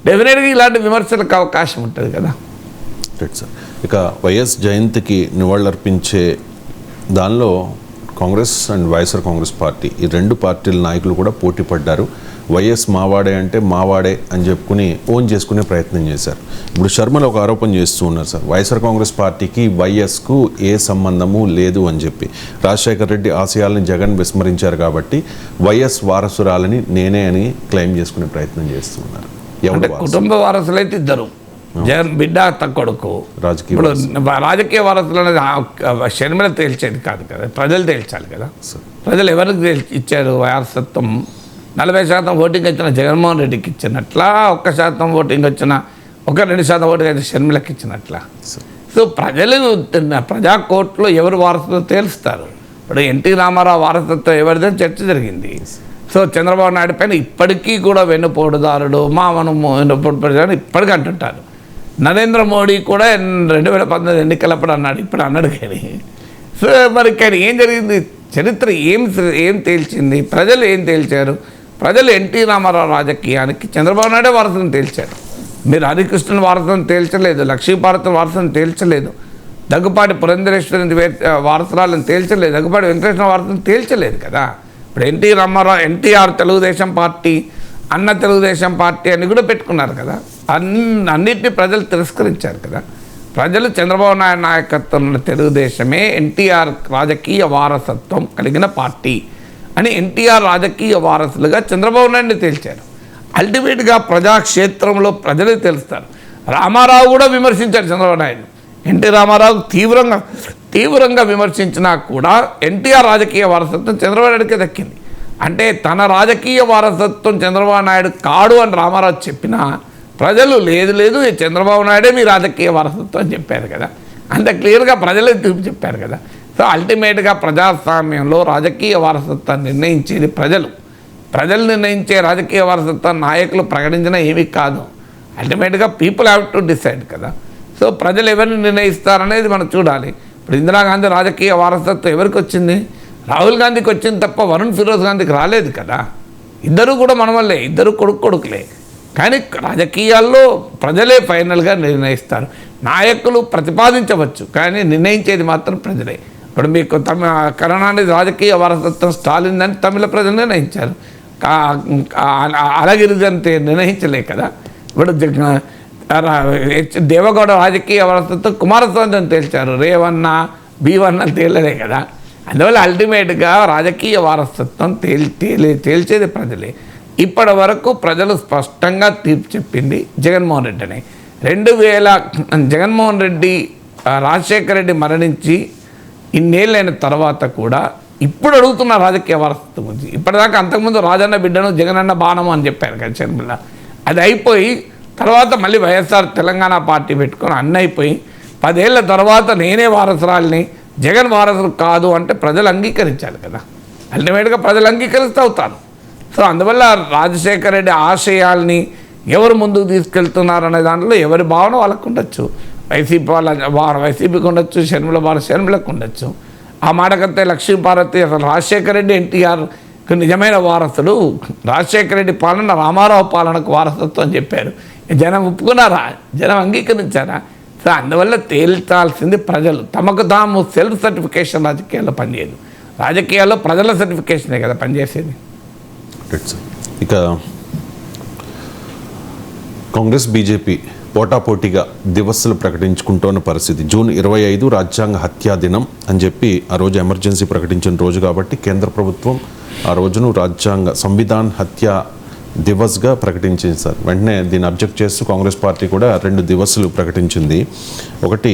డెఫినెట్గా ఇలాంటి విమర్శలకు అవకాశం ఉంటుంది కదా. Right sir. ఇక వైఎస్ జయంతికి నివాళులర్పించే దానిలో కాంగ్రెస్ అండ్ వైఎస్ఆర్ కాంగ్రెస్ పార్టీ ఈ 2 పార్టీల నాయకులు కూడా పోటీ పడ్డారు. వైఎస్ మావాడే అంటే మావాడే అని చెప్పుకుని ఓన్ చేసుకునే ప్రయత్నం చేశారు. ఇప్పుడు శర్మల ఒక ఆరోపణ చేస్తూ ఉన్నారు సార్, వైఎస్ఆర్ కాంగ్రెస్ పార్టీకి వైఎస్కు ఏ సంబంధము లేదు అని చెప్పి. రాజశేఖర రెడ్డి ఆశయాలను జగన్ విస్మరించారు కాబట్టి వైఎస్ వారసురాలని నేనే అని క్లెయిమ్ చేసుకునే ప్రయత్నం చేస్తూ ఉన్నారు. అంటే కుటుంబ వారసులైతే ఇద్దరు, జగన్ బిడ్డ కొడుకు. ఇప్పుడు రాజకీయ వారసులు అనేది షర్మిల తేల్చేది కాదు కదా, ప్రజలు తేల్చాలి కదా. ప్రజలు ఎవరికి ఇచ్చారు వారసత్వం? 40% ఓటింగ్ వచ్చిన జగన్మోహన్ రెడ్డికి ఇచ్చినట్లా, 1% ఓటింగ్ వచ్చిన 2% ఓటింగ్ అయితే షర్మిలకి ఇచ్చినట్లా. సో ప్రజలు ప్రజా కోర్టులో ఎవరు వారసత్వం తేలుస్తారు. ఇప్పుడు ఎన్టీ రామారావు వారసత్వం ఎవరిదని చర్చ జరిగింది. సో చంద్రబాబు నాయుడు పైన ఇప్పటికీ కూడా వెన్నుపోటుదారుడు, మామను వెన్నుపోటు ఇప్పటికీ అంటుంటారు. నరేంద్ర మోడీ కూడా 2019 ఎన్నికలప్పుడు అన్నాడు, ఇప్పుడు అన్నాడు. కానీ సో మరి కానీ ఏం జరిగింది? చరిత్ర ఏం తేల్చింది? ప్రజలు ఏం తేల్చారు? ప్రజలు ఎన్టీ రామారావు రాజకీయానికి చంద్రబాబు నాయుడే వారసులను తేల్చారు. మీరు హరికృష్ణుని వారసులను తేల్చలేదు, లక్ష్మీపార్వతి వారసులను తేల్చలేదు, దగ్గుపాటి పురంధరేశ్వరి వారసురాలను తేల్చలేదు, దగ్గుపాటి వెంకటేశ్వర వారసులను తేల్చలేదు కదా. ఇప్పుడు ఎన్టీ రామారావు, ఎన్టీఆర్ తెలుగుదేశం పార్టీ, అన్న తెలుగుదేశం పార్టీ అని కూడా పెట్టుకున్నారు కదా. అన్నిటినీ ప్రజలు తిరస్కరించారు కదా. ప్రజలు చంద్రబాబు నాయుడు నాయకత్వంలో తెలుగుదేశమే ఎన్టీఆర్ రాజకీయ వారసత్వం కలిగిన పార్టీ అని ఎన్టీఆర్ రాజకీయ వారసులుగా చంద్రబాబు నాయుడిని తేల్చారు. అల్టిమేట్గా ప్రజాక్షేత్రంలో ప్రజలే తెలుస్తారు. రామారావు కూడా విమర్శించారు చంద్రబాబు నాయుడు. ఎన్టీ రామారావు తీవ్రంగా విమర్శించినా కూడా ఎన్టీఆర్ రాజకీయ వారసత్వం చంద్రబాబు నాయుడికే దక్కింది. అంటే తన రాజకీయ వారసత్వం చంద్రబాబు నాయుడు కాడు అని రామారావు చెప్పినా ప్రజలు లేదు చంద్రబాబు నాయుడే మీ రాజకీయ వారసత్వం అని చెప్పారు కదా. అంత క్లియర్గా ప్రజలే తీర్పు చెప్పారు కదా. సో అల్టిమేట్గా ప్రజాస్వామ్యంలో రాజకీయ వారసత్వాన్ని నిర్ణయించేది ప్రజలు నిర్ణయించే రాజకీయ వారసత్వం నాయకులు ప్రకటించినా ఏమీ కాదు. అల్టిమేట్గా పీపుల్ హ్యావ్ టు డిసైడ్ కదా. సో ప్రజలు ఎవరిని నిర్ణయిస్తారనేది మనం చూడాలి. ఇప్పుడు ఇందిరాగాంధీ రాజకీయ వారసత్వం ఎవరికి వచ్చింది? రాహుల్ గాంధీకి వచ్చింది తప్ప వరుణ్ ఫిరోజ్ గాంధీకి రాలేదు కదా. ఇద్దరు కూడా మన వల్లే, ఇద్దరు కొడుకులే. కానీ రాజకీయాల్లో ప్రజలే ఫైనల్గా నిర్ణయిస్తారు. నాయకులు ప్రతిపాదించవచ్చు కానీ నిర్ణయించేది మాత్రం ప్రజలే. ఇప్పుడు మీకు కరుణానిధి రాజకీయ వారసత్వం స్టాలిన్ అని తమిళ ప్రజలు నిర్ణయించారు, అలగిరిదంతే నిర్ణయించలే కదా. ఇప్పుడు దేవగౌడ రాజకీయ వారసత్వం కుమారస్వామి అని తేల్చారు, రేవన్న బీవన్న తేలలే కదా. అందువల్ల అల్టిమేట్గా రాజకీయ వారసత్వం తేల్చేది ప్రజలే. ఇప్పటి వరకు ప్రజలు స్పష్టంగా తీర్పు చెప్పింది జగన్మోహన్ రెడ్డిని. 2000 జగన్మోహన్ రెడ్డి రాజశేఖర రెడ్డి మరణించి ఇన్నేళ్ళైన తర్వాత కూడా ఇప్పుడు అడుగుతున్న రాజకీయ వారసత్వం గురించి. ఇప్పటిదాకా అంతకుముందు రాజన్న బిడ్డను జగనన్న బాణము అని చెప్పారు కదా చర్మిల. అది అయిపోయి తర్వాత మళ్ళీ వైఎస్ఆర్ తెలంగాణ పార్టీ పెట్టుకొని అన్నీ అయిపోయి 10 ఏళ్ల తర్వాత నేనే వారసురాలిని, జగన్ వారసులు కాదు అంటే ప్రజలు అంగీకరించాలి కదా. అల్టిమేట్గా ప్రజలు అంగీకరిస్తూ అవుతారు. సో అందువల్ల రాజశేఖర రెడ్డి ఆశయాల్ని ఎవరు ముందుకు తీసుకెళ్తున్నారనే దాంట్లో ఎవరి భావన వాళ్ళకు ఉండొచ్చు. వైసీపీకి ఉండొచ్చు, షర్మిలకు ఉండొచ్చు. ఆ మాటకంతే లక్ష్మీపార్వతి అసలు రాజశేఖర రెడ్డి ఎన్టీఆర్కి నిజమైన వారసుడు, రాజశేఖర రెడ్డి పాలన రామారావు పాలనకు వారసత్వం అని చెప్పారు. జనం ఒప్పుకున్నారా? జనం అంగీకరించారా? సో అందువల్ల తేల్చాల్సింది ప్రజలు. తమకు తాము సెల్ఫ్ సర్టిఫికేషన్ రాజకీయాల్లో పనిచేయదు. రాజకీయాల్లో ప్రజల సర్టిఫికేషనే కదా పనిచేసేది. ఇక కాంగ్రెస్ బీజేపీ పోటాపోటీగా దివస్సులు ప్రకటించుకుంటున్న పరిస్థితి. జూన్ 25 రాజ్యాంగ హత్యా దినం అని చెప్పి ఆ రోజు ఎమర్జెన్సీ ప్రకటించిన రోజు కాబట్టి కేంద్ర ప్రభుత్వం ఆ రోజును సంవిధాన్ హత్యా దివస్గా ప్రకటించింది సార్. వెంటనే దీన్ని అబ్జెక్ట్ చేస్తూ కాంగ్రెస్ పార్టీ కూడా 2 దివస్సులు ప్రకటించింది. ఒకటి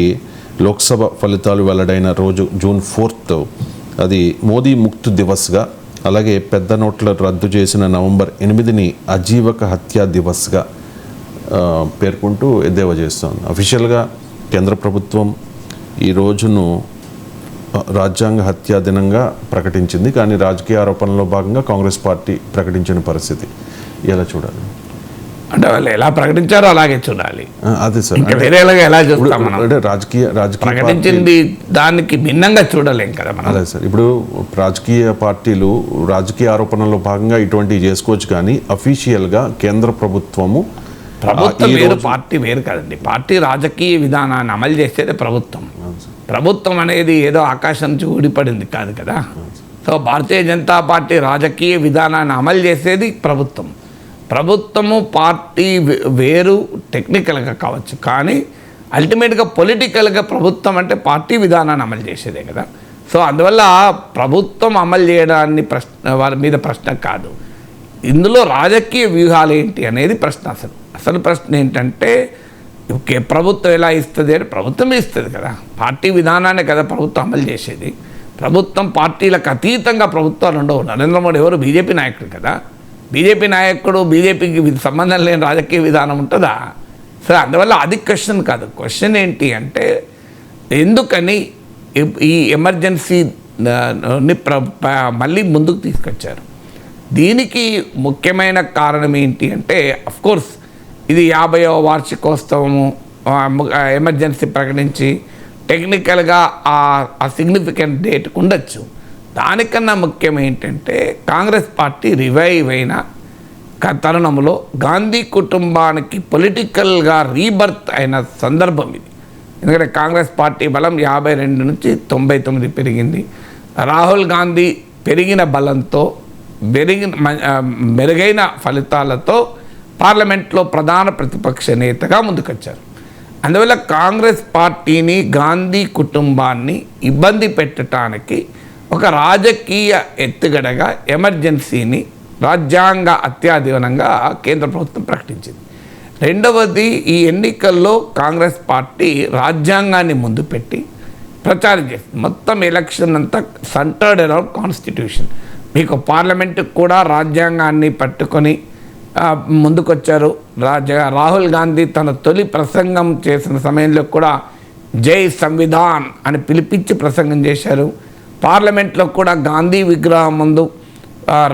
లోక్సభ ఫలితాలు వెల్లడైన రోజు జూన్ 4 అది మోదీ ముక్త్ దివస్గా, అలాగే పెద్ద నోట్ల రద్దు చేసిన నవంబర్ 8ని అజీవక హత్యా దివస్గా పేర్కొంటూ ఎద్దేవా చేస్తోంది. అఫీషియల్గా కేంద్ర ప్రభుత్వం ఈ రోజును రాజ్యాంగ హత్యా దినంగా ప్రకటించింది, కానీ రాజకీయ ఆరోపణలో భాగంగా కాంగ్రెస్ పార్టీ ప్రకటించిన పరిస్థితి ఎలా చూడాలి? అంటే వాళ్ళు ఎలా ప్రకటించారో అలాగే చూడాలి. అదే సార్, ఇంకా వేరేలాగా ఎలా చూస్తాం మనం? అంటే రాజకీయ ప్రకటించింది దానికి భిన్నంగా చూడలేం కదా మనం. అదే సార్, ఇప్పుడు రాజకీయ పార్టీలు రాజకీయ ఆరోపణలో భాగంగా ఇటువంటివి చేసుకోవచ్చు, కానీ అఫీషియల్గా కేంద్ర ప్రభుత్వం వేరు, పార్టీ వేరు కదండి. పార్టీ రాజకీయ విధానాన్ని అమలు చేసేది ప్రభుత్వం. ప్రభుత్వం అనేది ఏదో ఆకాశం నుంచి ఊడిపడింది కాదు కదా. సో భారతీయ జనతా పార్టీ రాజకీయ విధానాన్ని అమలు చేసేది ప్రభుత్వం. ప్రభుత్వము పార్టీ వేరు టెక్నికల్గా కావచ్చు, కానీ అల్టిమేట్గా పొలిటికల్గా ప్రభుత్వం అంటే పార్టీ విధానాన్ని అమలు చేసేదే కదా. సో అందువల్ల ప్రభుత్వం అమలు చేయడాన్ని వారి మీద ప్రశ్న కాదు, ఇందులో రాజకీయ వ్యూహాలు ఏంటి అనేది ప్రశ్న. అసలు ప్రశ్న ఏంటంటే ప్రభుత్వం ఎలా ఇస్తుంది అంటే ప్రభుత్వమే ఇస్తుంది కదా. పార్టీ విధానాన్ని కదా ప్రభుత్వం అమలు చేసేది. ప్రభుత్వం పార్టీలకు అతీతంగా ప్రభుత్వాలు ఉండవు. నరేంద్ర మోడీ ఎవరు? బీజేపీ నాయకుడు కదా. బీజేపీ నాయకుడు, బీజేపీకి సంబంధం లేని రాజకీయ విధానం ఉంటుందా? సరే, అందువల్ల అది క్వశ్చన్ కాదు. క్వశ్చన్ ఏంటి అంటే ఎందుకని ఈ ఎమర్జెన్సీని మళ్ళీ ముందుకు తీసుకొచ్చారు? దీనికి ముఖ్యమైన కారణం ఏంటి అంటే అఫ్కోర్స్ ఇది 50వ వార్షికోత్సవము ఎమర్జెన్సీ ప్రకటించి టెక్నికల్గా ఆ సిగ్నిఫికెంట్ డేట్కి ఉండొచ్చు. దానికన్నా ముఖ్యం ఏంటంటే కాంగ్రెస్ పార్టీ రివైవ్ అయిన తరుణంలో గాంధీ కుటుంబానికి పొలిటికల్గా రీబర్త్ అయిన సందర్భం ఇది. ఎందుకంటే కాంగ్రెస్ పార్టీ బలం 52 నుంచి 99 పెరిగింది. రాహుల్ గాంధీ పెరిగిన బలంతో మెరుగైన ఫలితాలతో పార్లమెంట్లో ప్రధాన ప్రతిపక్ష నేతగా ముందుకొచ్చారు. అందువల్ల కాంగ్రెస్ పార్టీని, గాంధీ కుటుంబాన్ని ఇబ్బంది పెట్టడానికి ఒక రాజకీయ ఎత్తుగడగా ఎమర్జెన్సీని రాజ్యాంగ అత్యాధివనంగా కేంద్ర ప్రభుత్వం ప్రకటించింది. రెండవది, ఈ ఎన్నికల్లో కాంగ్రెస్ పార్టీ రాజ్యాంగాన్ని ముందు పెట్టి ప్రచారం చేస్తుంది. మొత్తం ఎలక్షన్ అంతా సెంటర్డ్ అరౌండ్ కాన్స్టిట్యూషన్. మీకు పార్లమెంటుకు కూడా రాజ్యాంగాన్ని పట్టుకొని ముందుకొచ్చారు. రాహుల్ గాంధీ తన తొలి ప్రసంగం చేసిన సమయంలో కూడా జై సంవిధాన్ అని పిలిపించి ప్రసంగం చేశారు. పార్లమెంట్లో కూడా గాంధీ విగ్రహం ముందు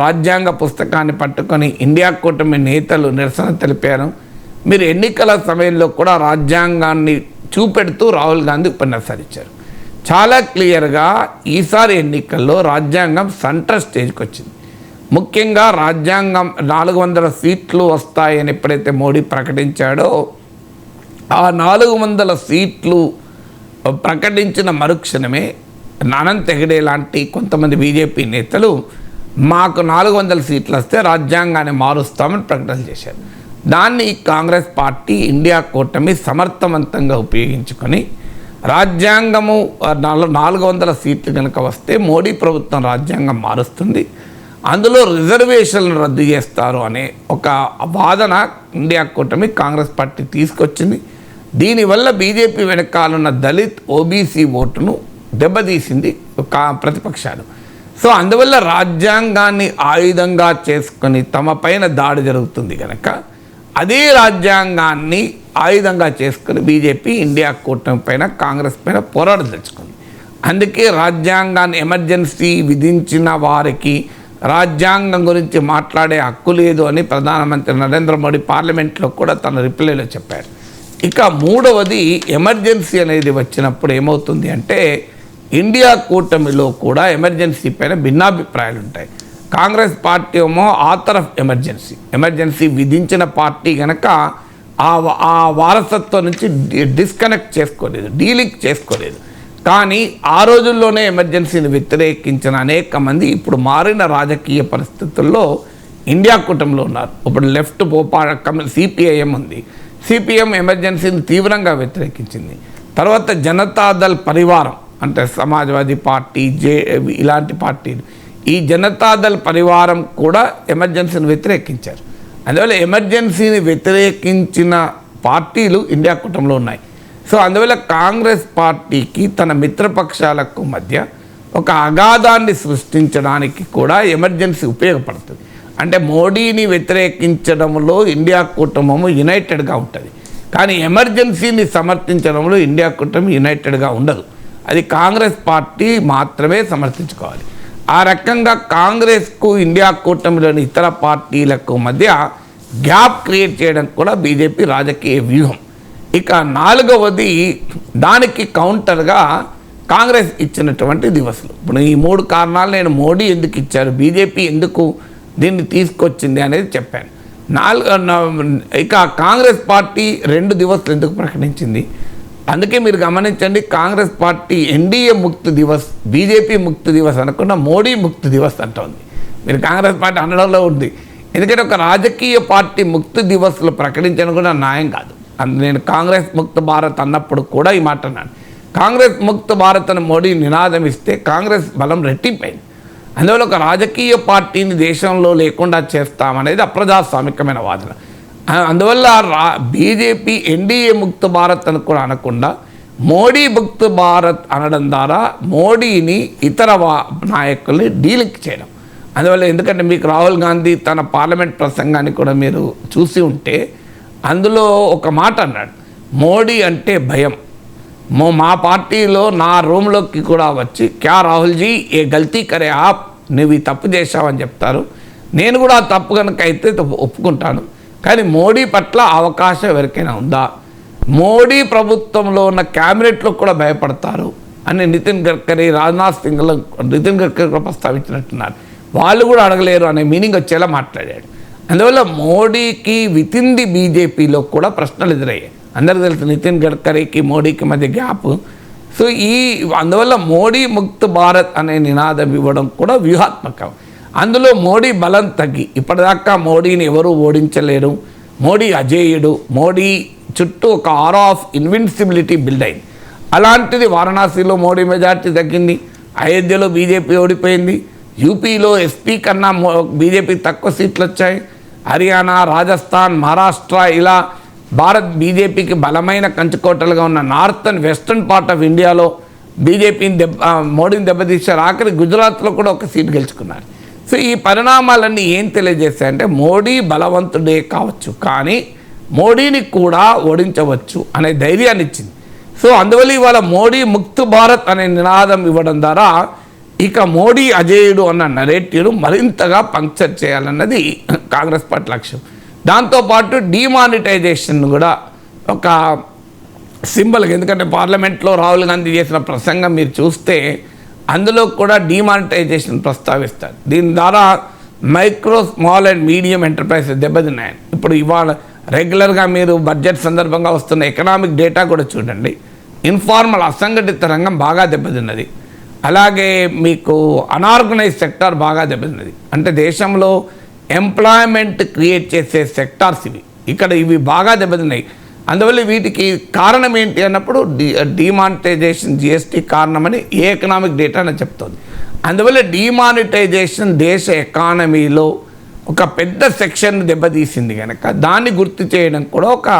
రాజ్యాంగ పుస్తకాన్ని పట్టుకొని ఇండియా కూటమి నేతలు నిరసన తెలిపారు. మీరు ఎన్నికల సమయంలో కూడా రాజ్యాంగాన్ని చూపెడుతూ రాహుల్ గాంధీ ఉపన్యాసాలు ఇచ్చారు. చాలా క్లియర్గా ఈసారి ఎన్నికల్లో రాజ్యాంగం సెంటర్ స్టేజ్కి వచ్చింది. ముఖ్యంగా రాజ్యాంగం 400 సీట్లు వస్తాయని ఎప్పుడైతే మోడీ ప్రకటించాడో ఆ 400 సీట్లు ప్రకటించిన మరుక్షణమే అనంత్ హెగడే లాంటి కొంతమంది బీజేపీ నేతలు మాకు 400 సీట్లు వస్తే రాజ్యాంగాన్ని మారుస్తామని ప్రకటన చేశారు. దాన్ని కాంగ్రెస్ పార్టీ, ఇండియా కూటమి సమర్థవంతంగా ఉపయోగించుకొని రాజ్యాంగము 400 సీట్లు కనుక వస్తే మోడీ ప్రభుత్వం రాజ్యాంగం మారుస్తుంది, అందులో రిజర్వేషన్లు రద్దు చేస్తారు అనే ఒక వాదన ఇండియా కూటమి కాంగ్రెస్ పార్టీ తీసుకొచ్చింది. దీనివల్ల బీజేపీ వెనకాలన్న దళిత్ ఓబీసీ ఓటును దెబ్బతీసింది ప్రతిపక్షాలు. సో అందువల్ల రాజ్యాంగాన్ని ఆయుధంగా చేసుకొని తమ పైన దాడి జరుగుతుంది కనుక అదే రాజ్యాంగాన్ని ఆయుధంగా చేసుకుని బీజేపీ ఇండియా కూటమి పైన, కాంగ్రెస్ పైన పోరాడదలుచుకుంది. అందుకే రాజ్యాంగాన్ని ఎమర్జెన్సీ విధించిన వారికి రాజ్యాంగం గురించి మాట్లాడే హక్కు లేదు అని ప్రధానమంత్రి నరేంద్ర మోడీ పార్లమెంట్లో కూడా తన రిప్లైలో చెప్పారు. ఇక మూడవది, ఎమర్జెన్సీ అనేది వచ్చినప్పుడు ఏమవుతుంది అంటే ఇండియా కూటమిలో కూడా ఎమర్జెన్సీ పైన భిన్నాభిప్రాయాలు ఉంటాయి. కాంగ్రెస్ పార్టీ ఏమో ఆథర్ ఆఫ్ ఎమర్జెన్సీ విధించిన పార్టీ కనుక ఆ వారసత్వం నుంచి డిస్కనెక్ట్ చేసుకోలేదు, డీలింక్ చేసుకోలేదు. కానీ ఆ రోజుల్లోనే ఎమర్జెన్సీని వ్యతిరేకించిన అనేక మంది ఇప్పుడు మారిన రాజకీయ పరిస్థితుల్లో ఇండియా కూటమిలో ఉన్నారు. ఇప్పుడు లెఫ్ట్ సిపిఐఎం ఉంది. సిపిఎం ఎమర్జెన్సీని తీవ్రంగా వ్యతిరేకించింది. తర్వాత జనతాదళ్ పరివారం అంటే సమాజ్వాదీ పార్టీ, ఇలాంటి పార్టీలు, ఈ జనతాదళ్ పరివారం కూడా ఎమర్జెన్సీని వ్యతిరేకించారు. అందువల్ల ఎమర్జెన్సీని వ్యతిరేకించిన పార్టీలు ఇండియా కూటమిలో ఉన్నాయి. సో అందువల్ల కాంగ్రెస్ పార్టీకి తన మిత్రపక్షాలకు మధ్య ఒక అగాధాన్ని సృష్టించడానికి కూడా ఎమర్జెన్సీ ఉపయోగపడుతుంది. అంటే మోడీని వ్యతిరేకించడంలో ఇండియా కూటమి యునైటెడ్గా ఉంటుంది, కానీ ఎమర్జెన్సీని సమర్థించడంలో ఇండియా కూటమి యునైటెడ్గా ఉండదు. అది కాంగ్రెస్ పార్టీ మాత్రమే సమర్థించుకోవాలి. ఆ రకంగా కాంగ్రెస్కు ఇండియా కూటమిలోని ఇతర పార్టీలకు మధ్య గ్యాప్ క్రియేట్ చేయడం కూడా బీజేపీ రాజకీయ వ్యూహం. ఇక నాలుగవది, దానికి కౌంటర్గా కాంగ్రెస్ ఇచ్చినటువంటి దివస్లు. ఇప్పుడు ఈ 3 కారణాలు నేను మోడీ ఎందుకు ఇచ్చారు, బీజేపీ ఎందుకు దీన్ని తీసుకొచ్చింది అనేది చెప్పాను. ఇక కాంగ్రెస్ పార్టీ 2 దివస్లు ఎందుకు ప్రకటించింది, అందుకే మీరు గమనించండి, కాంగ్రెస్ పార్టీ ఎన్డీఏ ముక్తి దివస్, బీజేపీ ముక్తి దివస్ అనకుండా మోడీ ముక్తి దివస్ అంటోంది. మీరు కాంగ్రెస్ పార్టీ అనడంలో ఉంది. ఎందుకంటే ఒక రాజకీయ పార్టీ ముక్తి దివస్లు ప్రకటించడం కూడా న్యాయం కాదు. నేను కాంగ్రెస్ ముక్త భారత్ అన్నప్పుడు కూడా ఈ మాట అన్నాను. కాంగ్రెస్ ముక్త భారత్ అని మోడీ నినాదం ఇస్తే కాంగ్రెస్ బలం రెట్టింపైంది. అందువల్ల ఒక రాజకీయ పార్టీని దేశంలో లేకుండా చేస్తామనేది అప్రజాస్వామికమైన వాదన. అందువల్ల బీజేపీ ఎన్డీఏ ముక్త భారత్ అని కూడా అనకుండా మోడీ ముక్త భారత్ అనడం ద్వారా మోడీని ఇతర నాయకుల్ని డీలింక్ చేయడం. అందువల్ల ఎందుకంటే మీకు రాహుల్ గాంధీ తన పార్లమెంట్ ప్రసంగాన్ని కూడా మీరు చూసి ఉంటే అందులో ఒక మాట అన్నాడు, మోడీ అంటే భయం. మా పార్టీలో నా రూమ్లోకి కూడా వచ్చి క్యా రాహుల్జీ ఏ గల్తీ కరే ఆప్, నువ్వు ఈ తప్పు చేశావని చెప్తారు. నేను కూడా ఆ తప్పు కనుక అయితే ఒప్పుకుంటాను, కానీ మోడీ పట్ల అవకాశం ఎవరికైనా ఉందా, మోడీ ప్రభుత్వంలో ఉన్న క్యాబినెట్లో కూడా భయపడతారు అని నితిన్ గడ్కరీ, రాజ్నాథ్ సింగ్లో నితిన్ గడ్కరీ కూడా ప్రస్తావించినట్టున్నారు. వాళ్ళు కూడా అడగలేరు అనే మీనింగ్ వచ్చేలా మాట్లాడాడు. అందువల్ల మోడీకి వితిన్ ది బీజేపీలో కూడా ప్రశ్నలు ఎదురయ్యాయి. అందరికీ తెలుసు నితిన్ గడ్కరీకి మోడీకి మధ్య గ్యాప్. సో అందువల్ల మోడీ ముక్త్ భారత్ అనే నినాదం ఇవ్వడం కూడా వ్యూహాత్మకం. అందులో మోడీ బలం తగ్గి, ఇప్పటిదాకా మోడీని ఎవరూ ఓడించలేరు, మోడీ అజేయుడు, మోడీ చుట్టూ ఒక ఆరా ఆఫ్ ఇన్విన్సిబిలిటీ బిల్డ్ అయింది. అలాంటిది వారణాసిలో మోడీ మెజార్టీ తగ్గింది, అయోధ్యలో బీజేపీ ఓడిపోయింది, యూపీలో ఎస్పీ కన్నా బీజేపీ తక్కువ సీట్లు వచ్చాయి, హర్యానా, రాజస్థాన్, మహారాష్ట్ర, ఇలా భారత్ బీజేపీకి బలమైన కంచుకోటలుగా ఉన్న north and western part of ఇండియాలో బీజేపీని మోడీని దెబ్బతీశారు. ఆఖరి గుజరాత్లో కూడా ఒక సీటు గెలుచుకున్నారు. సో ఈ పరిణామాలన్నీ ఏం తెలియజేస్తాయంటే మోడీ బలవంతుడే కావచ్చు, కానీ మోడీని కూడా ఓడించవచ్చు అనే ధైర్యాన్ని ఇచ్చింది. సో అందువల్ల ఇవాళ మోడీ ముక్త్ భారత్ అనే నినాదం ఇవ్వడం ద్వారా ఇక మోడీ అజేయుడు అన్న నరేటివ్ను మరింతగా పంక్చర్ చేయాలన్నది కాంగ్రెస్ పార్టీ లక్ష్యం. దాంతోపాటు డిమానిటైజేషన్ కూడా ఒక సింబల్. ఎందుకంటే పార్లమెంట్లో రాహుల్ గాంధీ చేసిన ప్రసంగం మీరు చూస్తే అందులో కూడా డిమానిటైజేషన్ ప్రస్తావిస్తారు. దీని ద్వారా micro, small and medium enterprises దెబ్బతిన్నాయని. ఇప్పుడు ఇవాళ రెగ్యులర్గా మీరు బడ్జెట్ సందర్భంగా వస్తున్న ఎకనామిక్ డేటా కూడా చూడండి. ఇన్ఫార్మల్, అసంఘటిత రంగం బాగా దెబ్బతిన్నది. అలాగే మీకు అనార్గనైజ్ సెక్టార్ బాగా దెబ్బతిన్నది. అంటే దేశంలో ఎంప్లాయ్మెంట్ క్రియేట్ చేసే సెక్టార్స్ ఇవి బాగా దెబ్బతిన్నాయి. అందువల్ల వీటికి కారణం ఏంటి అన్నప్పుడు డిమానిటైజేషన్, జిఎస్టీ కారణమని ఏ ఎకనామిక్ డేటా అని చెప్తుంది. అందువల్ల డిమానిటైజేషన్ దేశ ఎకానమీలో ఒక పెద్ద సెక్షన్ దెబ్బతీసింది కనుక దాన్ని గుర్తు చేయడం కూడా ఒక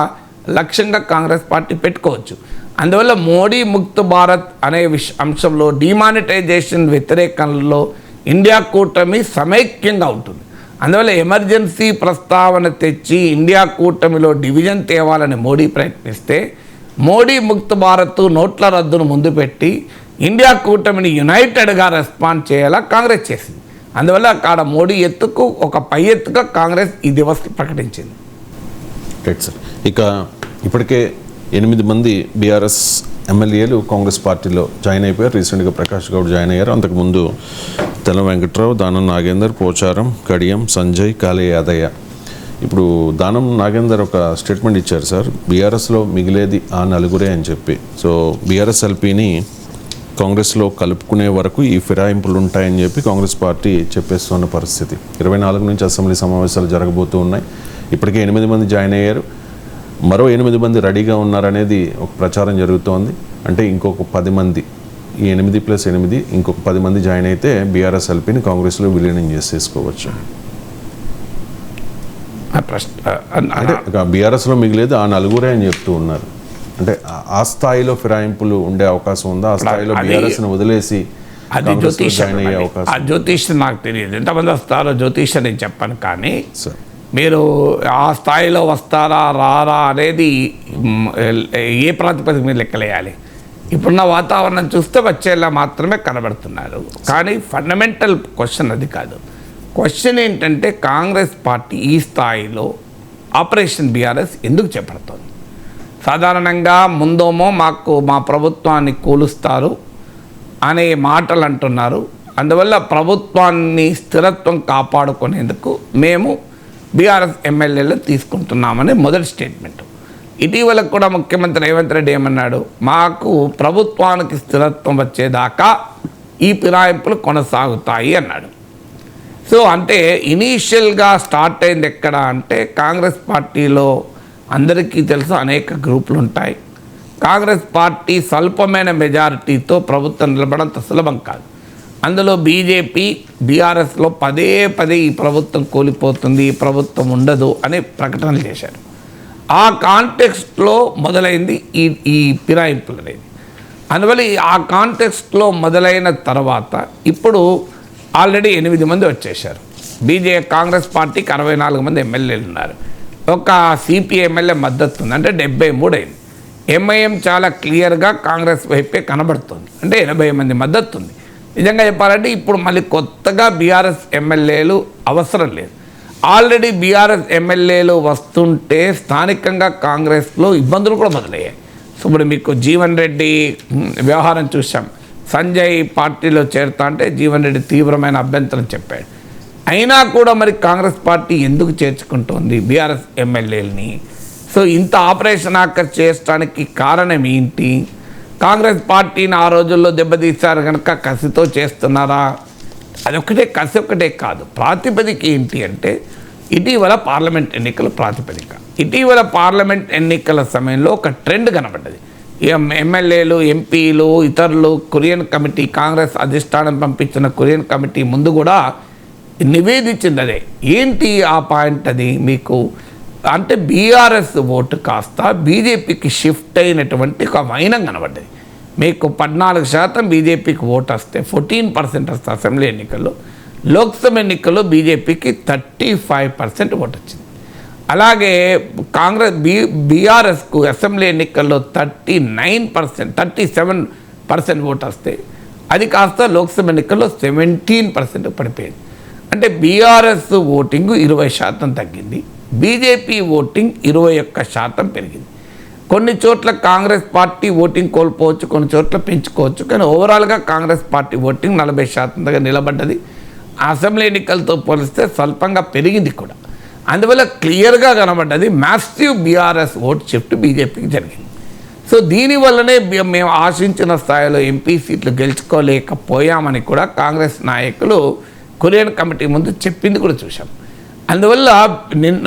లక్ష్యంగా కాంగ్రెస్ పార్టీ పెట్టుకోవచ్చు. అందువల్ల మోడీ ముక్త్ భారత్ అనే అంశంలో డిమానిటైజేషన్ వ్యతిరేకంలో ఇండియా కూటమి సమైక్యంగా ఉంటుంది. అందువల్ల ఎమర్జెన్సీ ప్రస్తావన తెచ్చి ఇండియా కూటమిలో డివిజన్ తేవాలని మోడీ ప్రయత్నిస్తే, మోడీ ముక్త్ భారత్ నోట్ల రద్దును ముందు పెట్టి ఇండియా కూటమిని యునైటెడ్గా రెస్పాండ్ చేయాలా కాంగ్రెస్ చేసింది. అందువల్ల అక్కడ మోడీ ఎత్తుకు ఒక పై ఎత్తుగా కాంగ్రెస్ ఈ దివస్ ప్రకటించింది. Right sir. ఇక ఇప్పటికే 8 మంది బీఆర్ఎస్ ఎమ్మెల్యేలు కాంగ్రెస్ పార్టీలో జాయిన్ అయిపోయారు. రీసెంట్గా ప్రకాష్ గౌడ్ జాయిన్ అయ్యారు. అంతకుముందు తెల్ల వెంకట్రావు, దానం నాగేందర్, పోచారం, కడియం, సంజయ్, కాళే యాదయ్య. ఇప్పుడు దానం నాగేందర్ ఒక స్టేట్మెంట్ ఇచ్చారు సార్, బీఆర్ఎస్లో మిగిలేది ఆ 4 అని చెప్పి. సో బీఆర్ఎస్ ఎల్పీని కాంగ్రెస్లో కలుపుకునే వరకు ఈ ఫిరాయింపులు ఉంటాయని చెప్పి కాంగ్రెస్ పార్టీ చెప్పేస్తున్న పరిస్థితి. 24 నుంచి అసెంబ్లీ సమావేశాలు జరగబోతూ ఉన్నాయి. ఇప్పటికే 8 మంది జాయిన్ అయ్యారు, మరో 8 మంది రెడీగా ఉన్నారనేది ఒక ప్రచారం జరుగుతోంది. అంటే ఇంకొక 10 మంది, ఈ 8+8 ఇంకొక 10 మంది జాయిన్ అయితే బీఆర్ఎస్ ఎల్పీని కాంగ్రెస్లో విలీనం చేసేసుకోవచ్చు. అంటే బీఆర్ఎస్లో మిగిలేదు ఆ నలుగురే అని చెప్తూ ఉన్నారు. అంటే ఆ స్థాయిలో ఫిరాయింపులు ఉండే అవకాశం ఉందా? ఆ స్థాయిలో బీఆర్ఎస్ని వదిలేసి అది జ్యోతిష్యం నాకు తెలియదు, ఎంతమంది వస్తారో జ్యోతిష్యం నేను చెప్పను. కానీ మీరు ఆ స్థాయిలో వస్తారా రారా అనేది ఏ ప్రాతిపదిక మీద లెక్కలేయాలి? ఇప్పుడున్న వాతావరణం చూస్తే వచ్చేలా మాత్రమే కనబడుతున్నారు. కానీ ఫండమెంటల్ క్వశ్చన్ అది కాదు. క్వశ్చన్ ఏంటంటే కాంగ్రెస్ పార్టీ ఈ స్థాయిలో ఆపరేషన్ బీఆర్ఎస్ ఎందుకు చేపడుతోంది? సాధారణంగా ముందేమో మా ప్రభుత్వాన్ని కూలుస్తారు అనే మాటలు అంటున్నారు. అందువల్ల ప్రభుత్వాన్ని స్థిరత్వం కాపాడుకునేందుకు మేము బీఆర్ఎస్ ఎమ్మెల్యేలు తీసుకుంటున్నామని మొదటి స్టేట్మెంట్. ఇటీవల కూడా ముఖ్యమంత్రి రేవంత్ రెడ్డి ఏమన్నాడు? మాకు ప్రభుత్వానికి స్థిరత్వం వచ్చేదాకా ఈ ఫిరాయింపులు కొనసాగుతాయి అన్నాడు. సో అంటే ఇనీషియల్గా స్టార్ట్ అయింది ఎక్కడ అంటే కాంగ్రెస్ పార్టీలో అందరికీ తెలుసు అనేక గ్రూపులు ఉంటాయి. కాంగ్రెస్ పార్టీ స్వల్పమైన మెజారిటీతో ప్రభుత్వం నిలబడంత సులభం కాదు. అందులో బీజేపీ బీఆర్ఎస్లో పదే ఈ ప్రభుత్వం కూలిపోతుంది, ఈ ప్రభుత్వం ఉండదు అనే ప్రకటనలు చేశారు. ఆ కాంటెక్స్ట్లో మొదలైంది ఈ ఫిరాయింపులు అనేది. అందువల్ల ఆ కాంటెక్స్ట్లో మొదలైన తర్వాత ఇప్పుడు ఆల్రెడీ 8 మంది వచ్చేసారు. కాంగ్రెస్ పార్టీకి 64 మంది ఎమ్మెల్యేలు ఉన్నారు. ఒక సిపిఐ ఎమ్మెల్యే మద్దతు ఉంది, అంటే 73 అయింది. ఎంఐఎం చాలా క్లియర్గా కాంగ్రెస్ వైపే కనబడుతుంది, అంటే 80 మంది మద్దతు ఉంది. నిజంగా చెప్పాలంటే ఇప్పుడు మళ్ళీ కొత్తగా బీఆర్ఎస్ ఎమ్మెల్యేలు అవసరం లేదు. ఆల్రెడీ బీఆర్ఎస్ ఎమ్మెల్యేలు వస్తుంటే స్థానికంగా కాంగ్రెస్లో ఇబ్బందులు కూడా మొదలయ్యాయి. సో ఇప్పుడు మీకు జీవన్ రెడ్డి వ్యవహారం చూసాం. సంజయ్ పార్టీలో చేరుతా అంటే జీవన్ రెడ్డి తీవ్రమైన అభ్యంతరం చెప్పాడు. అయినా కూడా మరి కాంగ్రెస్ పార్టీ ఎందుకు చేర్చుకుంటోంది బీఆర్ఎస్ ఎమ్మెల్యేలని? సో ఇంత ఆపరేషన్ ఆకర్ చేయడానికి కారణం ఏంటి? కాంగ్రెస్ పార్టీని ఆ రోజుల్లో దెబ్బతీశారు కనుక కసితో చేస్తున్నారా? అదొక్కటే కసి ఒక్కటే కాదు, ప్రాతిపదిక ఏంటి అంటే ఇటీవల పార్లమెంట్ ఎన్నికల ప్రాతిపదిక. ఇటీవల పార్లమెంట్ ఎన్నికల సమయంలో ఒక ట్రెండ్ కనబడ్డది. ఎమ్మెల్యేలు, ఎంపీలు, ఇతరులు కొరియన్ కమిటీ, కాంగ్రెస్ అధిష్టానం పంపించిన కొరియన్ కమిటీ ముందు కూడా నివేదించింది అదే. ఏంటి ఆ పాయింట్? అది మీకు అంటే బీఆర్ఎస్ ఓటు కాస్త బీజేపీకి షిఫ్ట్ అయినటువంటి ఒక వైనం కనబడ్డది. మీకు 14% బీజేపీకి ఓటు వస్తే 14% వస్తే అసెంబ్లీ ఎన్నికల్లో, లోక్సభ ఎన్నికల్లో బీజేపీకి 35% ఓటు వచ్చింది. అలాగే బీఆర్ఎస్కు అసెంబ్లీ ఎన్నికల్లో 37% ఓటు వస్తే అది కాస్త లోక్సభ ఎన్నికల్లో 17% పడిపోయింది. అంటే బీఆర్ఎస్ ఓటింగ్ 20% తగ్గింది, బీజేపీ ఓటింగ్ 21% పెరిగింది. కొన్ని చోట్ల కాంగ్రెస్ పార్టీ ఓటింగ్ కోల్పోవచ్చు, కొన్ని చోట్ల పెంచుకోవచ్చు. కానీ ఓవరాల్గా కాంగ్రెస్ పార్టీ ఓటింగ్ 40% దగ్గర నిలబడ్డది. అసెంబ్లీ ఎన్నికలతో పోలిస్తే స్వల్పంగా పెరిగింది కూడా. అందువల్ల క్లియర్గా కనబడ్డది మ్యాసివ్ బీఆర్ఎస్ ఓట్ షిఫ్ట్ బీజేపీకి జరిగింది. సో దీనివల్లనే మేము ఆశించిన స్థాయిలో ఎంపీ సీట్లు గెలుచుకోలేకపోయామని కూడా కాంగ్రెస్ నాయకులు కొరియన్ కమిటీ ముందు చెప్పింది కూడా చూసాం. అందువల్ల నిన్న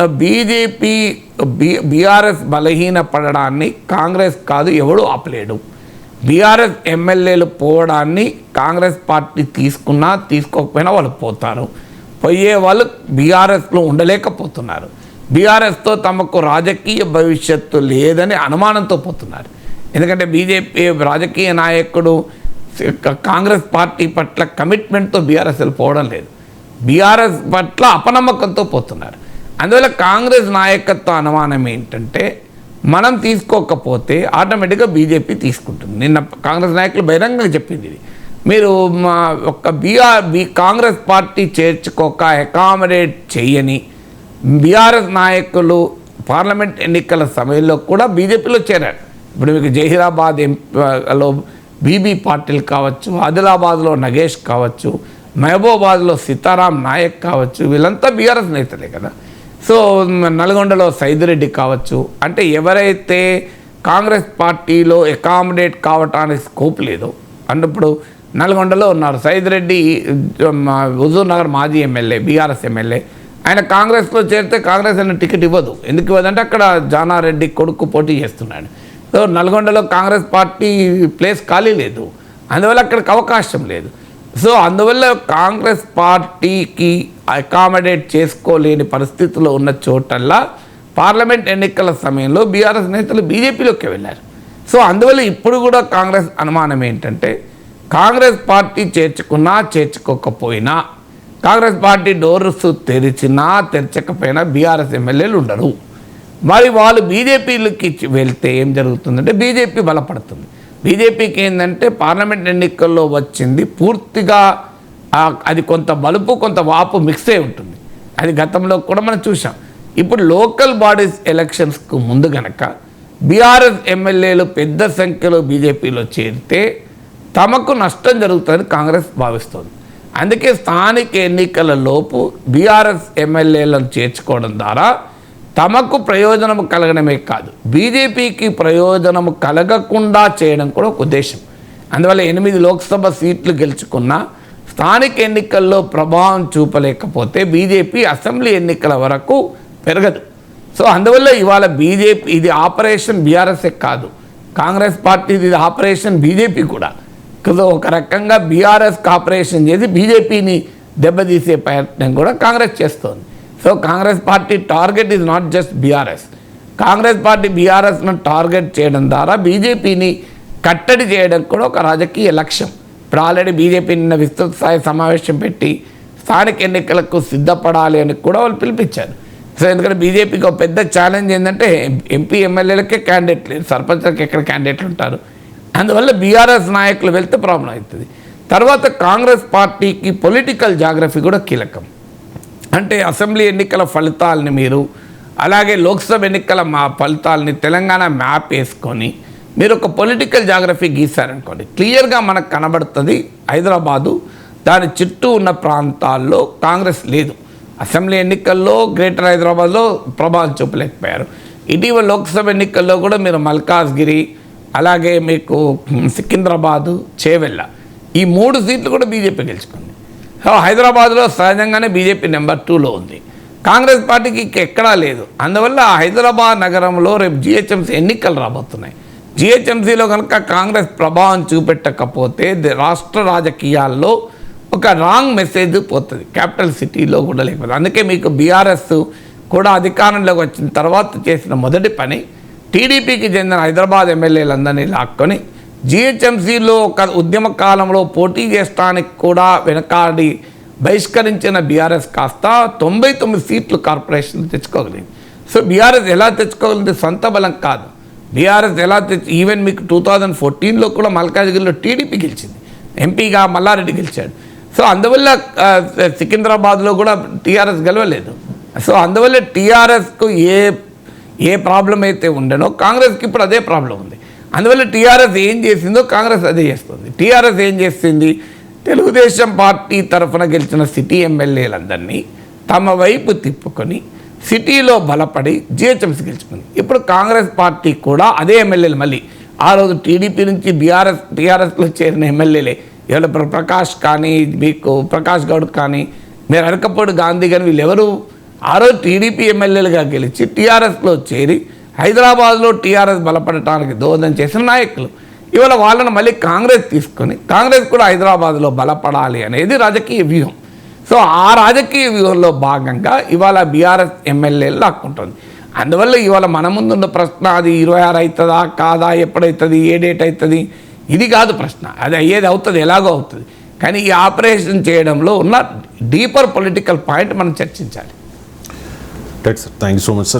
బీఆర్ఎస్ బలహీన పడడాన్ని కాంగ్రెస్ కాదు ఎవడు ఆపలేడు. బీఆర్ఎస్ ఎమ్మెల్యేలు పోవడాన్ని కాంగ్రెస్ పార్టీ తీసుకున్నా తీసుకోకపోయినా వాళ్ళు పోతారు. పోయే వాళ్ళు బీఆర్ఎస్లో ఉండలేకపోతున్నారు. బీఆర్ఎస్తో తమకు రాజకీయ భవిష్యత్తు లేదని అనుమానంతో పోతున్నారు. ఎందుకంటే బీజేపీ రాజకీయ నాయకుడు కాంగ్రెస్ పార్టీ పట్ల కమిట్మెంట్తో బీఆర్ఎస్ పోవడం లేదు, బీఆర్ఎస్ పట్ల అపనమ్మకంతో పోతున్నారు. అందువల్ల కాంగ్రెస్ నాయకత్వ అనుమానం ఏంటంటే మనం తీసుకోకపోతే ఆటోమేటిక్గా బీజేపీ తీసుకుంటుంది. నిన్న కాంగ్రెస్ నాయకులు బహిరంగంగా చెప్పింది ఇది. మీరు ఒక కాంగ్రెస్ పార్టీ చేర్చుకోక అకామిడేట్ చేయని బీఆర్ఎస్ నాయకులు పార్లమెంట్ ఎన్నికల సమయంలో కూడా బీజేపీలో చేరారు. ఇప్పుడు మీకు జహీరాబాద్ లో బీబీ పాటిల్ కావచ్చు, ఆదిలాబాద్లో నగేష్ కావచ్చు, మహబూబాబాద్లో సీతారాం నాయక్ కావచ్చు, వీళ్ళంతా బీఆర్ఎస్ నేతలే కదా. సో నల్గొండలో సైదిరెడ్డి కావచ్చు. అంటే ఎవరైతే కాంగ్రెస్ పార్టీలో అకామిడేట్ కావటానికి స్కోప్ లేదో అంటే ఇప్పుడు నల్గొండలో ఉన్నారు సైదిరెడ్డి, హుజూర్ నగర్ మాజీ ఎమ్మెల్యే, బీఆర్ఎస్ ఎమ్మెల్యే. ఆయన కాంగ్రెస్లో చేరితే కాంగ్రెస్ ఆయన టికెట్ ఇవ్వదు. ఎందుకు ఇవ్వదంటే అక్కడ జానారెడ్డి కొడుకు పోటీ చేస్తున్నాడు. సో నల్గొండలో కాంగ్రెస్ పార్టీ ప్లేస్ ఖాళీ లేదు, అందువల్ల అక్కడికి అవకాశం లేదు. సో అందువల్ల కాంగ్రెస్ పార్టీకి అకామిడేట్ చేసుకోలేని పరిస్థితిలో ఉన్న చోటల్లా పార్లమెంట్ ఎన్నికల సమయంలో బీఆర్ఎస్ నేతలు బీజేపీలోకి వెళ్ళారు. సో అందువల్ల ఇప్పుడు కూడా కాంగ్రెస్ అనుమానం ఏంటంటే కాంగ్రెస్ పార్టీ చేర్చుకున్నా చేర్చుకోకపోయినా, కాంగ్రెస్ పార్టీ డోర్స్ తెరిచినా తెరచకపోయినా బీఆర్ఎస్ ఎమ్మెల్యేలు ఉండరు. మరి వాళ్ళు బీజేపీలకి వెళ్తే ఏం జరుగుతుందంటే బీజేపీ బలపడుతుంది. బీజేపీకి ఏంటంటే పార్లమెంట్ ఎన్నికల్లో వచ్చింది పూర్తిగా అది కొంత బలుపు కొంత వాపు మిక్స్ అయి ఉంటుంది. అది గతంలో కూడా మనం చూసాం. ఇప్పుడు లోకల్ బాడీస్ ఎలక్షన్స్కు ముందు గనక బీఆర్ఎస్ ఎమ్మెల్యేలు పెద్ద సంఖ్యలో బీజేపీలో చేరితే తమకు నష్టం జరుగుతుందని కాంగ్రెస్ భావిస్తోంది. అందుకే స్థానిక ఎన్నికల లోపు బీఆర్ఎస్ ఎమ్మెల్యేలను చేర్చుకోవడం ద్వారా తమకు ప్రయోజనం కలగడమే కాదు, బీజేపీకి ప్రయోజనం కలగకుండా చేయడం కూడా ఒక ఉద్దేశం. అందువల్ల 8 లోక్సభ సీట్లు గెలుచుకున్న స్థానిక ఎన్నికల్లో ప్రభావం చూపలేకపోతే బీజేపీ అసెంబ్లీ ఎన్నికల వరకు పెరగదు. సో అందువల్ల ఇవాళ బీజేపీ ఇది ఆపరేషన్ బీఆర్ఎస్ఏ కాదు, కాంగ్రెస్ పార్టీ ఇది ఆపరేషన్ బీజేపీ కూడా. ఒక రకంగా బీఆర్ఎస్కి ఆపరేషన్ చేసి బీజేపీని దెబ్బతీసే ప్రయత్నం కూడా కాంగ్రెస్ చేస్తోంది. So Congress party target is not just BRS. Congress party బీఆర్ఎస్ను టార్గెట్ చేయడం ద్వారా బీజేపీని కట్టడి చేయడం కూడా ఒక రాజకీయ లక్ష్యం. ఇప్పుడు ఆల్రెడీ బీజేపీ నిన్న విస్తృత స్థాయి సమావేశం పెట్టి స్థానిక ఎన్నికలకు సిద్ధపడాలి అని కూడా వాళ్ళు పిలిపించారు. సో ఎందుకంటే బీజేపీకి ఒక పెద్ద ఛాలెంజ్ ఏంటంటే ఎంపీ ఎమ్మెల్యేలకే క్యాండిడేట్ లేదు, సర్పంచ్లకి ఎక్కడ క్యాండిడేట్లు ఉంటారు. అందువల్ల బీఆర్ఎస్ నాయకులు వెళ్తే ప్రాబ్లం అవుతుంది. తర్వాత కాంగ్రెస్ పార్టీకి పొలిటికల్ జాగ్రఫీ కూడా కీలకం. అంటే అసెంబ్లీ ఎన్నికల ఫలితాలని మీరు అలాగే లోక్సభ ఎన్నికల ఫలితాలని తెలంగాణ మ్యాప్ వేసుకొని మీరు ఒక పొలిటికల్ జాగ్రఫీ గీశారనుకోండి, క్లియర్గా మనకు కనబడుతుంది హైదరాబాదు దాని చుట్టూ ఉన్న ప్రాంతాల్లో కాంగ్రెస్ లేదు. అసెంబ్లీ ఎన్నికల్లో గ్రేటర్ హైదరాబాద్లో ప్రభావం చూపలేకపోయారు. ఇటీవల లోక్సభ ఎన్నికల్లో కూడా మీరు మల్కాజ్గిరి అలాగే మీకు సికింద్రాబాదు, చేవెళ్ళ ఈ 3 సీట్లు కూడా బీజేపీ గెలుచుకుంది. హైదరాబాద్లో సహజంగానే బీజేపీ నెంబర్ 2లో ఉంది, కాంగ్రెస్ పార్టీకి ఎక్కడా లేదు. అందువల్ల హైదరాబాద్ నగరంలో రేపు జిహెచ్ఎంసీ ఎన్నికలు రాబోతున్నాయి. జిహెచ్ఎంసీలో కనుక కాంగ్రెస్ ప్రభావం చూపెట్టకపోతే రాష్ట్ర రాజకీయాల్లో ఒక రాంగ్ మెసేజ్ పోతుంది, క్యాపిటల్ సిటీలో కూడా లేకపోతే. అందుకే మీకు బీఆర్ఎస్ కూడా అధికారంలోకి వచ్చిన తర్వాత చేసిన మొదటి పని టీడీపీకి చెందిన హైదరాబాద్ ఎమ్మెల్యేలందరినీ లాక్కొని జిహెచ్ఎంసీలో ఒక ఉద్యమ కాలంలో పోటీ చేస్తానికి కూడా వెనకాడి బహిష్కరించిన బీఆర్ఎస్ కాస్త 99 సీట్లు కార్పొరేషన్లు తెచ్చుకోగలిగింది. సో బీఆర్ఎస్ ఎలా తెచ్చుకోగలిగింది? సొంత బలం కాదు. బీఆర్ఎస్ ఎలా ఈవెన్ మీకు 2014లో కూడా మల్కాజ్గిరిలో టీడీపీ గెలిచింది, ఎంపీగా మల్లారెడ్డి గెలిచాడు. సో అందువల్ల సికింద్రాబాద్లో కూడా టీఆర్ఎస్ గెలవలేదు. సో అందువల్ల టీఆర్ఎస్కు ఏ ప్రాబ్లం అయితే ఉండనో కాంగ్రెస్కి ఇప్పుడు అదే ప్రాబ్లం ఉంది. అందువల్ల టీఆర్ఎస్ ఏం చేసిందో కాంగ్రెస్ అదే చేస్తుంది. టీఆర్ఎస్ ఏం చేసింది? తెలుగుదేశం పార్టీ తరఫున గెలిచిన సిటీ ఎమ్మెల్యేలందరినీ తమ వైపు తిప్పుకొని సిటీలో బలపడి జిహెచ్ఎంసీ గెలుచుకుంది. ఇప్పుడు కాంగ్రెస్ పార్టీ కూడా అదే ఎమ్మెల్యేలు మళ్ళీ ఆ రోజు టీడీపీ నుంచి టీఆర్ఎస్లో చేరిన ఎమ్మెల్యేలే ఎవరు ప్రకాష్ కానీ మీకు ప్రకాష్ గౌడ్ కానీ మీరు అరకపూడి గాంధీ కానీ వీళ్ళెవరు ఆ రోజు టీడీపీ ఎమ్మెల్యేలుగా గెలిచి టీఆర్ఎస్లో చేరి హైదరాబాద్లో టీఆర్ఎస్ బలపడటానికి దోహదం చేసిన నాయకులు. ఇవాళ వాళ్ళను మళ్ళీ కాంగ్రెస్ తీసుకొని కాంగ్రెస్ కూడా హైదరాబాద్లో బలపడాలి అనేది రాజకీయ వ్యూహం. సో ఆ రాజకీయ వ్యూహంలో భాగంగా ఇవాళ బీఆర్ఎస్ ఎమ్మెల్యేలు లాక్కుంటుంది. అందువల్ల ఇవాళ మన ముందున్న ప్రశ్న అది 26 అవుతుందా కాదా, ఎప్పుడవుతుంది, ఏ డేట్ అవుతుంది, ఇది కాదు ప్రశ్న. అది అయ్యేది అవుతుంది, ఎలాగో అవుతుంది. కానీ ఈ ఆపరేషన్ చేయడంలో ఉన్న డీపర్ పొలిటికల్ పాయింట్ మనం చర్చించాలి. Right sir, thank you so much sir.